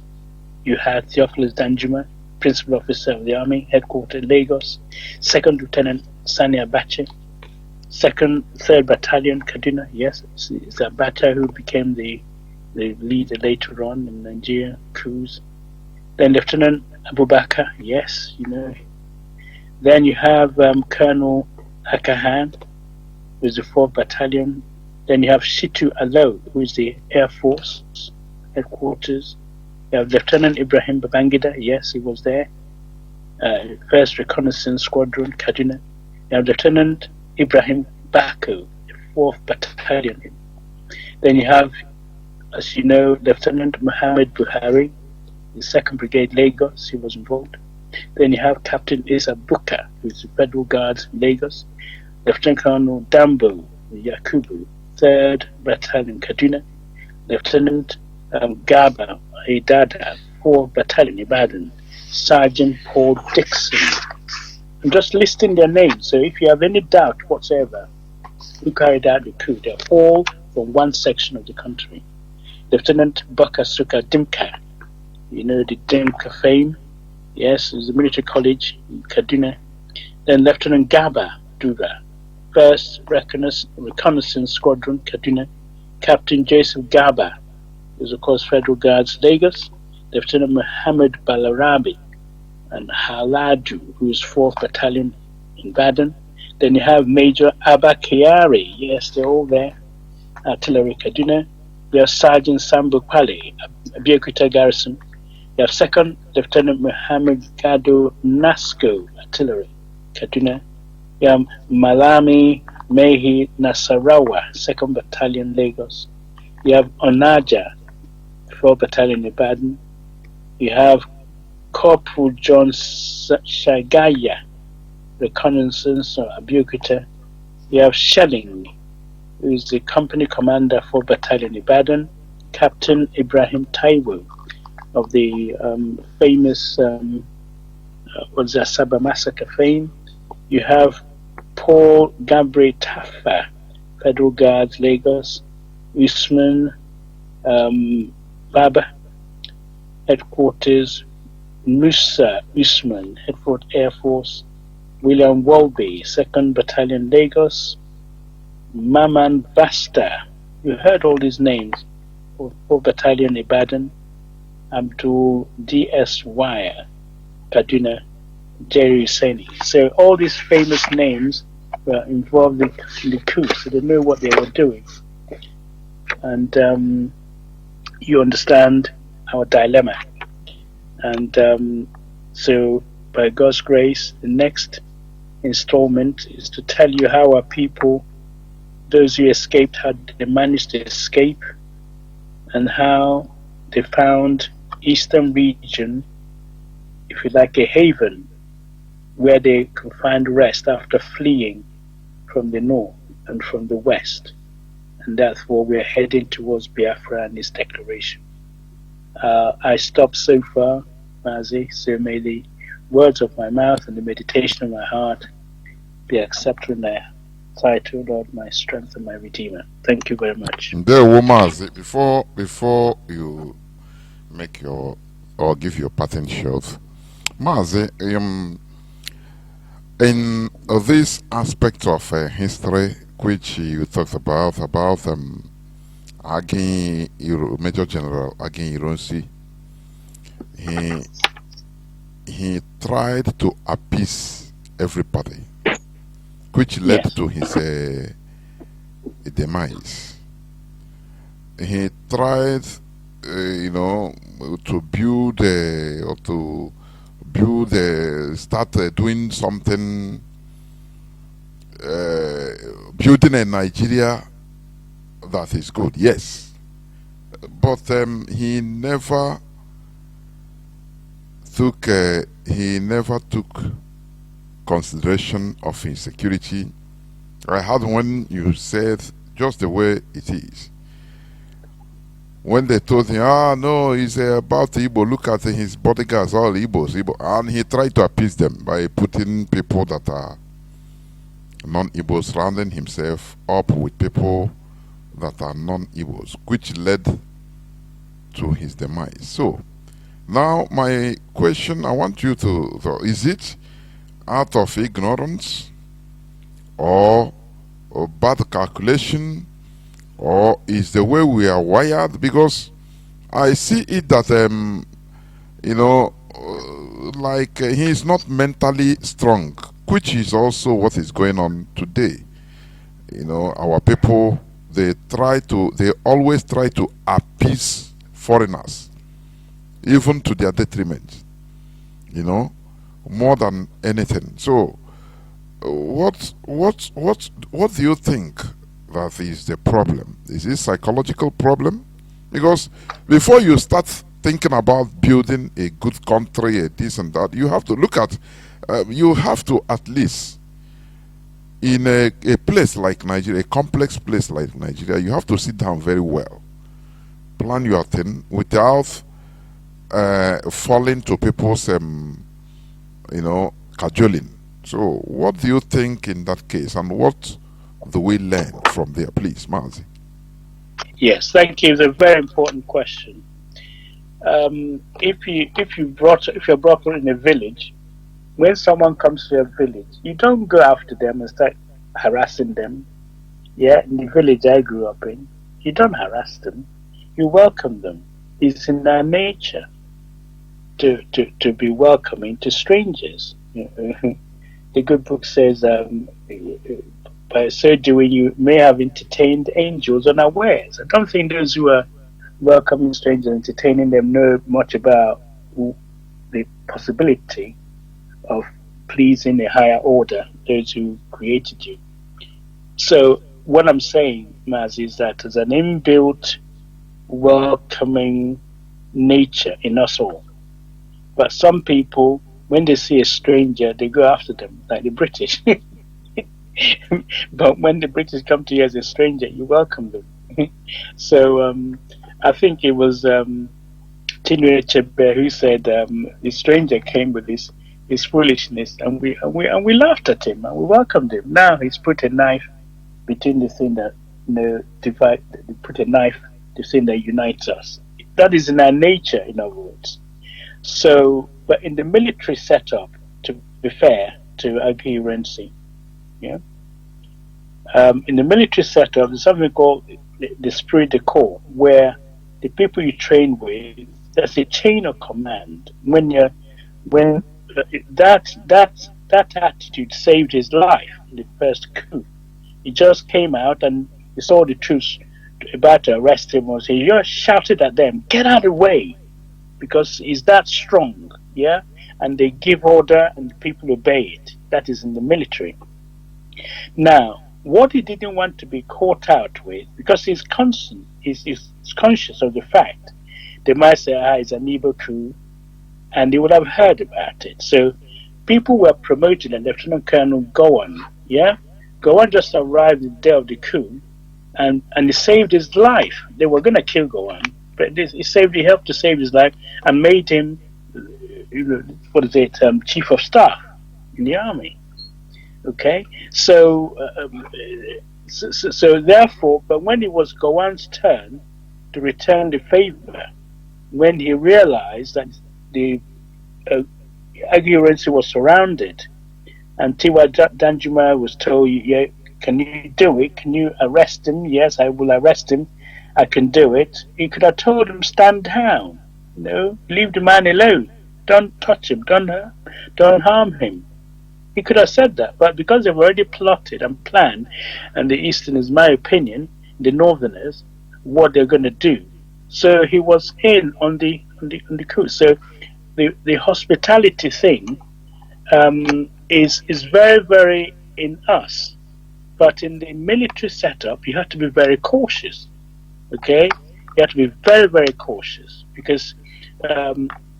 [SPEAKER 2] You had Theophilus Danjuma, Principal Officer of the Army, headquartered Lagos. 2nd Lieutenant Sani Abache, 3rd Battalion Kaduna. Yes, it's Abacha who became the leader later on in Nigeria coups. Then Lieutenant Abubakar, yes, you know. Then you have Colonel Akahan, who is the 4th Battalion. Then you have Shitu Alo, who is the Air Force headquarters. You have Lieutenant Ibrahim Babangida, yes, he was there. 1st Reconnaissance Squadron, Kaduna. You have Lieutenant Ibrahim Bako, the 4th Battalion. Then you have, as you know, Lieutenant Muhammad Buhari, the 2nd Brigade Lagos, he was involved. Then you have Captain Isa Buka, who is the Federal Guards Lagos. Lieutenant Colonel Dambo Yakubu, 3rd Battalion Kaduna. Lieutenant Gaba Idada, 4th Battalion Ibadan. Sergeant Paul Dixon. I'm just listing their names, so if you have any doubt whatsoever who carried out the coup, they're all from one section of the country. Lieutenant Bakasuka Dimka, you know the Dimka fame, yes, it's a military college in Kaduna. Then Lieutenant Gaba Dura, 1st Reconnaissance Squadron, Kaduna. Captain Joseph Gaba, who is of course Federal Guards, Lagos. Lieutenant Muhammad Balarabi and Haladu, who is 4th Battalion in Baden. Then you have Major Abba Kiari, yes, they're all there. Artillery, Kaduna. You have Sergeant Sambu Pali, Abeokuta Garrison. You have 2nd Lieutenant Muhammad Gado Nasco, Artillery, Kaduna. You have Malami Mehi Nasarawa, 2nd Battalion, Lagos. You have Onaja, 4th Battalion, Ibadan. You have Corporal John Shagaya, Reconnaissance, Abeokuta. You have Shelling, who is the company commander for Battalion Ibadan. Captain Ibrahim Taiwo of the famous Saba massacre fame. You have Paul Gabriel Taffa, Federal Guards, Lagos. Usman Baba, headquarters. Musa Usman, Headquarters Air Force. William Walby, 2nd Battalion, Lagos. Maman Basta, you heard all these names, 4th Battalion, Ibadan. Abdul D.S. Wire, Kaduna. Jerry Seni. So all these famous names were involved in the coup, so they know what they were doing. And you understand our dilemma. And so, by God's grace, the next installment is to tell you how our people, those who escaped, how they managed to escape, and how they found Eastern region, if you like, a haven where they could find rest after fleeing from the north and from the west. And therefore we're heading towards Biafra and its declaration. I stop so far, Mazi, so may the words of my mouth and the meditation of my heart be accepted in thy sight, O Lord, my strength and my redeemer. Thank you very much.
[SPEAKER 1] There, Mazi, before you make your or give your patent shows, Mazi, in this aspect of history which you talked about Major General Agin Ironsi, he tried to appease everybody, which led
[SPEAKER 2] Yes.
[SPEAKER 1] to his demise. He tried, to build or to build, start doing something, building a Nigeria that is good. Yes, but he never took consideration of insecurity. I had when you said just the way it is. When they told him, no, he's about Igbo, look at his bodyguards, all Igbos, Igbo. And he tried to appease them by putting people that are non-Igbos, surrounding himself up with people that are non-Igbos, which led to his demise. So, now my question, I want you to is it out of ignorance or bad calculation, or is the way we are wired? Because I see it that he is not mentally strong, which is also what is going on today. Our people, they always try to appease foreigners, even to their detriment, more than anything. So what do you think that is the problem? Is it psychological problem? Because before you start thinking about building a good country, a this and that, you have to look at, you have to at least, in a place like Nigeria, a complex place like Nigeria, you have to sit down very well, plan your thing without falling to people's, cajoling. So, what do you think in that case, and what do we learn from there, please, Mazi?
[SPEAKER 2] Yes, thank you. It's a very important question. If you're brought up in a village, when someone comes to your village, you don't go after them and start harassing them. Yeah, in the village I grew up in, you don't harass them. You welcome them. It's in their nature to be welcoming to strangers. The good book says, by so doing, you may have entertained angels unawares. I don't think those who are welcoming strangers, entertaining them, know much about the possibility of pleasing a higher order, those who created you. So what I'm saying, Maz, is that there's an inbuilt welcoming nature in us all. But some people, when they see a stranger, they go after them, like the British. But when the British come to you as a stranger, you welcome them. So I think it was Chinua Achebe who said the stranger came with his foolishness, and we laughed at him and we welcomed him. Now he's put a knife between the thing that divide. Put a knife to thing that unites us. That is in our nature, in other words. So, but in the military setup, to be fair to Aghirensi, yeah, in the military setup, there's something called the esprit de corps, where the people you train with, there's a chain of command. When that attitude saved his life in the first coup. He just came out and he saw the troops about to arrest him, or he just shouted at them, "Get out of the way!" Because he's that strong, yeah? And they give order and the people obey it. That is in the military. Now, what he didn't want to be caught out with, because he's constant, he's conscious of the fact, they might say, it's an Igbo coup, and they would have heard about it. So people were promoted, and Lieutenant Colonel Gowan, yeah? Gowan just arrived the day of the coup, and he saved his life. They were going to kill Gowan, but he helped to save his life and made him, chief of staff in the army. Okay, so therefore, but when it was Gowan's turn to return the favor, when he realized that the Aghirensi was surrounded, and Tiwa Danjuma was told, "Yeah, can you do it? Can you arrest him?" "Yes, I will arrest him. I can do it." He could have told him, "Stand down, leave the man alone." don't touch him, don't harm him. He could have said that, but because they've already plotted and planned, and the Easterners, my opinion, the Northerners, what they're going to do. So he was in on the coup. So the hospitality thing is very, very in us, but in the military setup, you have to be very cautious. Okay, you have to be very, very cautious because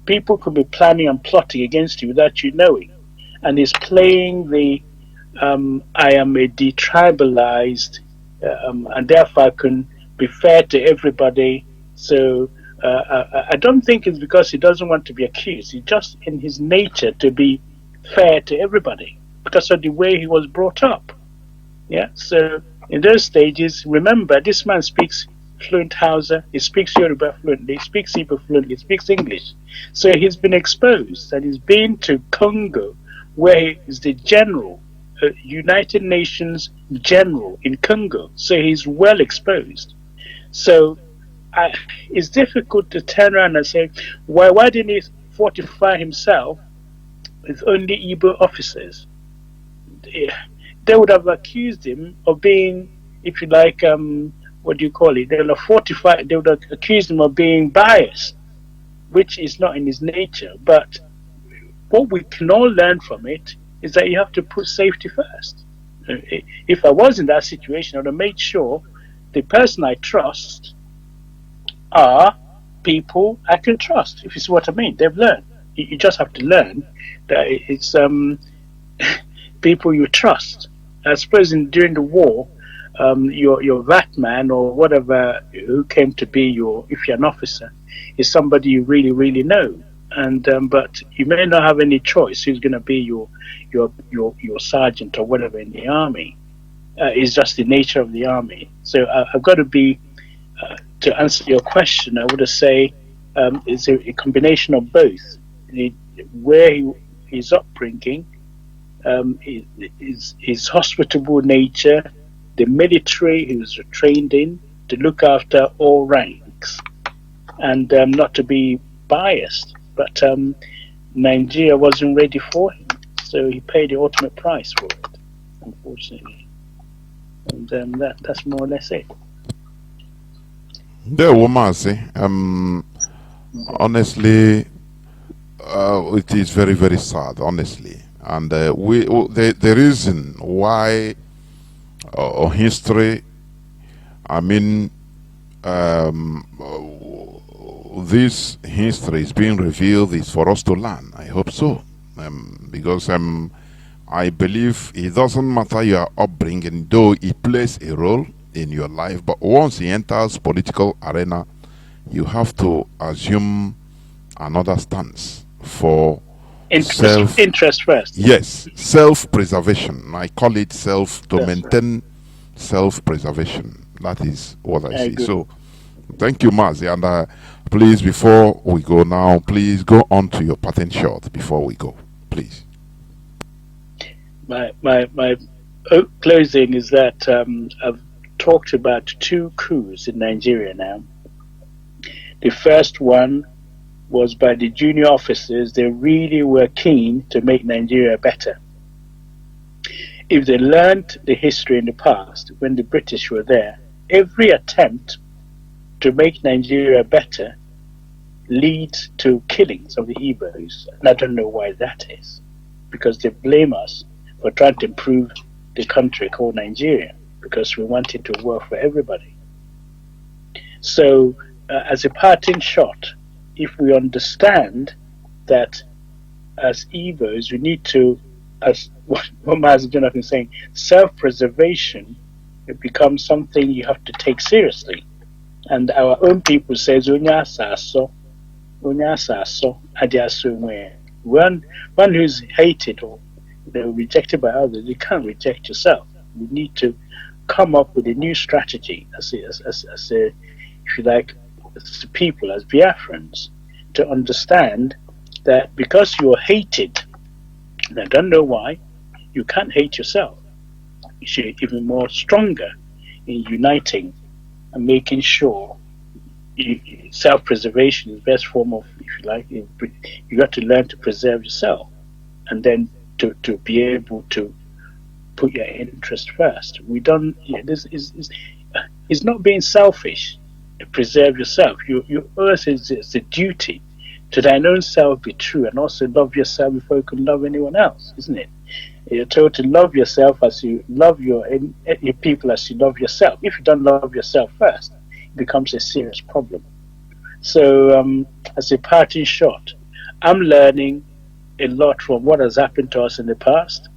[SPEAKER 2] people could be planning and plotting against you without you knowing. And he's playing the I am a detribalized and therefore I can be fair to everybody. So I don't think it's because he doesn't want to be accused. It's just in his nature to be fair to everybody because of the way he was brought up. Yeah. So in those stages, remember, this man speaks fluent Hausa, he speaks Yoruba fluently, he speaks Igbo fluently, he speaks English. So he's been exposed and he's been to Congo, where he is the general, United Nations general in Congo. So he's well exposed. So it's difficult to turn around and say, why didn't he fortify himself with only Igbo officers? They would have accused him of being, if you like, what do you call it? They would have fortified. They would have accused him of being biased, which is not in his nature. But what we can all learn from it is that you have to put safety first. If I was in that situation, I would have made sure the person I trust are people I can trust. If you see what I mean, they've learned. You just have to learn that it's people you trust. I suppose during the war, your VAT man or whatever who came to be if you're an officer, is somebody you really, really know. And but you may not have any choice who's going to be your sergeant or whatever in the army. It's just the nature of the army. So I've got to be to answer your question. I would say it's a combination of both. Where his upbringing, his hospitable nature, the military he was trained in to look after all ranks, and not to be biased. But Nigeria wasn't ready for him, so he paid the ultimate price for it, unfortunately. And that's more or less it.
[SPEAKER 1] There, woman, honestly, it is very, very sad, honestly. And the reason why history, I mean, this history is being revealed is for us to learn. I hope so, because I believe it doesn't matter your upbringing, though it plays a role in your life. But once he enters political arena, you have to assume another stance for
[SPEAKER 2] interest first.
[SPEAKER 1] Yes, self-preservation. I call it to maintain self-preservation. That is what I see. Good. So, thank you, Mazi. And please, before we go now, please go on to your patent shot before we go, please.
[SPEAKER 2] My closing is that I've talked about 2 coups in Nigeria now. The first one was by the junior officers. They really were keen to make Nigeria better. If they learned the history in the past, when the British were there, every attempt to make Nigeria better leads to killings of the Igbos. And I don't know why that is, because they blame us for trying to improve the country called Nigeria, because we want it to work for everybody. So, as a parting shot, if we understand that as Igbos, we need to, as what Master Jonathan is saying, self-preservation, it becomes something you have to take seriously. And our own people says, one who's hated or rejected by others, you can't reject yourself. You need to come up with a new strategy as if you like, as people, as Biafrans, to understand that because you're hated, and I don't know why, you can't hate yourself. You should be even more stronger in uniting and making sure self-preservation is the best form of, if you like, you got to learn to preserve yourself, and then to be able to put your interest first. We don't. This is not being selfish to preserve yourself. You also, it's a duty to thine own self be true, and also love yourself before you can love anyone else, isn't it? You're told to love yourself as you love your people as you love yourself. If you don't love yourself first, it becomes a serious problem. So, as a parting shot, I'm learning a lot from what has happened to us in the past.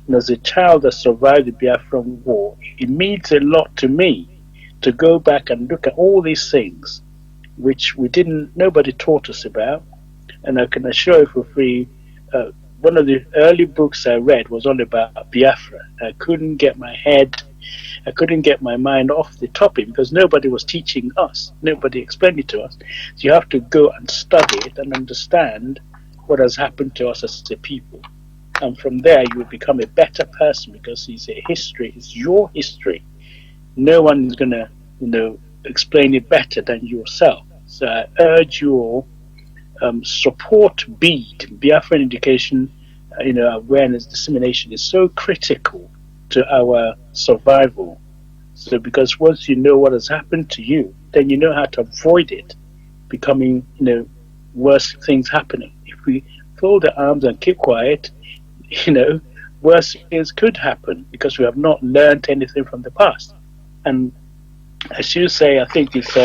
[SPEAKER 2] And as a child that survived the Biafran War, it means a lot to me to go back and look at all these things which nobody taught us about. And I can assure you for free, one of the early books I read was all about Biafra. I couldn't get my mind off the topic because nobody was teaching us. Nobody explained it to us. So you have to go and study it and understand what has happened to us as a people. And from there, you will become a better person because it's a history. It's your history. No one is going to, explain it better than yourself. So I urge you all, support BEAD, Biafran Education, awareness, dissemination is so critical to our survival. So because once you know what has happened to you, then you know how to avoid it becoming, worse things happening. If we fold our arms and keep quiet, worse things could happen because we have not learned anything from the past. And as you say, I think it's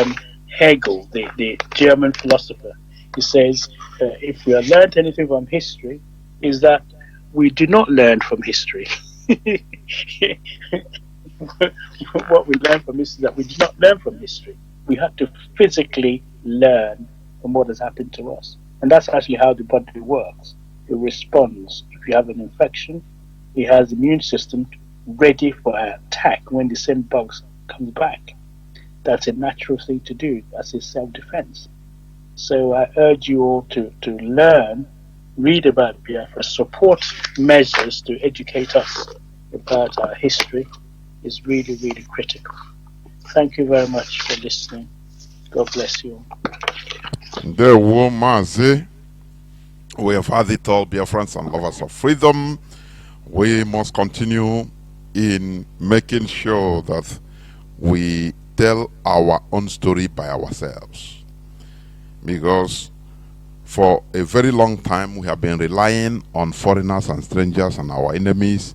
[SPEAKER 2] Hegel, the German philosopher, he says, if we have learned anything from history, is that we do not learn from history. What we learn from history is that we do not learn from history. We have to physically learn from what has happened to us. And that's actually how the body works. It responds. If you have an infection, it has the immune system ready for an attack when the same bugs come back. That's a natural thing to do. That's a self-defense. So I urge you all to learn, read about Biafra, support measures to educate us about our history is really, really critical. Thank you very much for listening. God bless you all.
[SPEAKER 1] The Womazi, we have had it all, Biafrans and lovers of freedom. We must continue in making sure that we tell our own story by ourselves. Because for a very long time we have been relying on foreigners and strangers and our enemies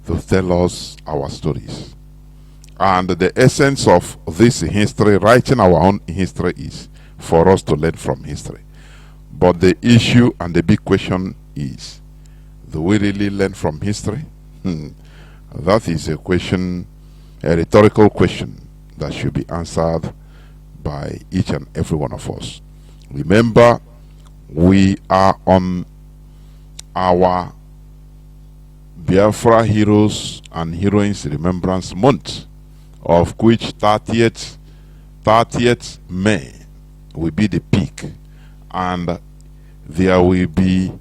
[SPEAKER 1] to tell us our stories. And the essence of this history, writing our own history, is for us to learn from history. But the issue and the big question is, do we really learn from history? That is a question, a rhetorical question that should be answered by each and every one of us. Remember, we are on our Biafra Heroes and Heroines Remembrance Month, of which 30th May will be the peak, and there will be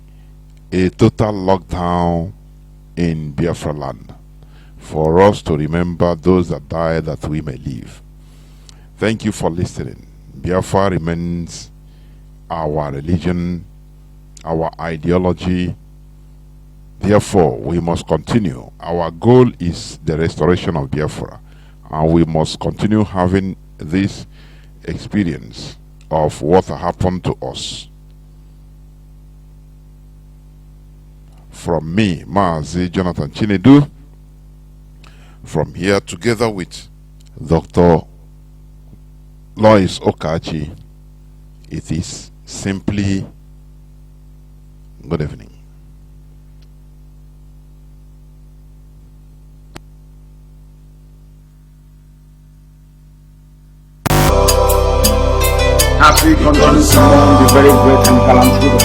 [SPEAKER 1] a total lockdown in Biafra land for us to remember those that died that we may live. Thank you for listening. Biafra remains our religion, our ideology. Therefore, we must continue. Our goal is the restoration of Biafra, and we must continue having this experience of what happened to us. From me, Mazi Jonathan Chinedu, from here together with Dr. Lois Ukachi, it is simply good evening.
[SPEAKER 2] As we continue to mourn the very great and gallant hero,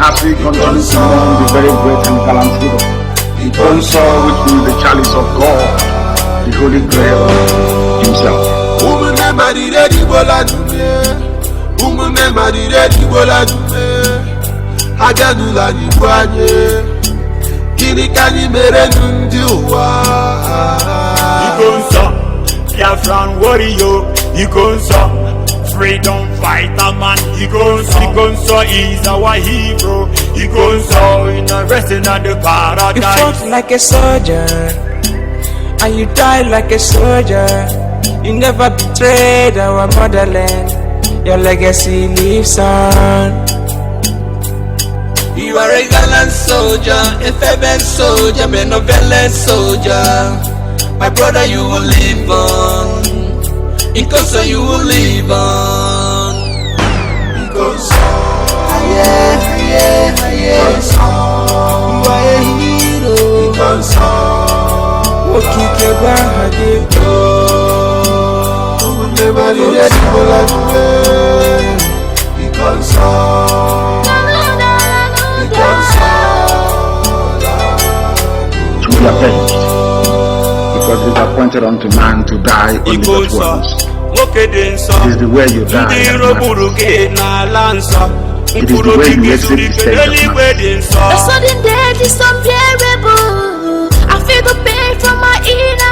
[SPEAKER 2] as we continue to mourn the very great and gallant hero, which means the chalice of God, the Holy Grail himself.
[SPEAKER 3] Who remember the Dibola Dume, Umune Madire Dibola Dume, Agadula Dibuanye, Kinikani Mere Nundiwa.
[SPEAKER 4] Ikonsa, Biafran warrior, Ikonsa. Freedom fighter man, Ikonsa is our hero. Ikonsa in a resting at the paradise.
[SPEAKER 5] You fought like a soldier, and you died like a soldier. You never betrayed our motherland. Your legacy lives on.
[SPEAKER 3] You are a gallant soldier, a fervent soldier, benevolent soldier. My brother, you will live on. Because you will live on. Because you are a hero. Because never did it like you. Because
[SPEAKER 6] we are perished. Because it is appointed unto man to die only but once. It is the way you die. It is the way you exit the stage of man.
[SPEAKER 7] The sudden death is unbearable. I feel the pain from my inner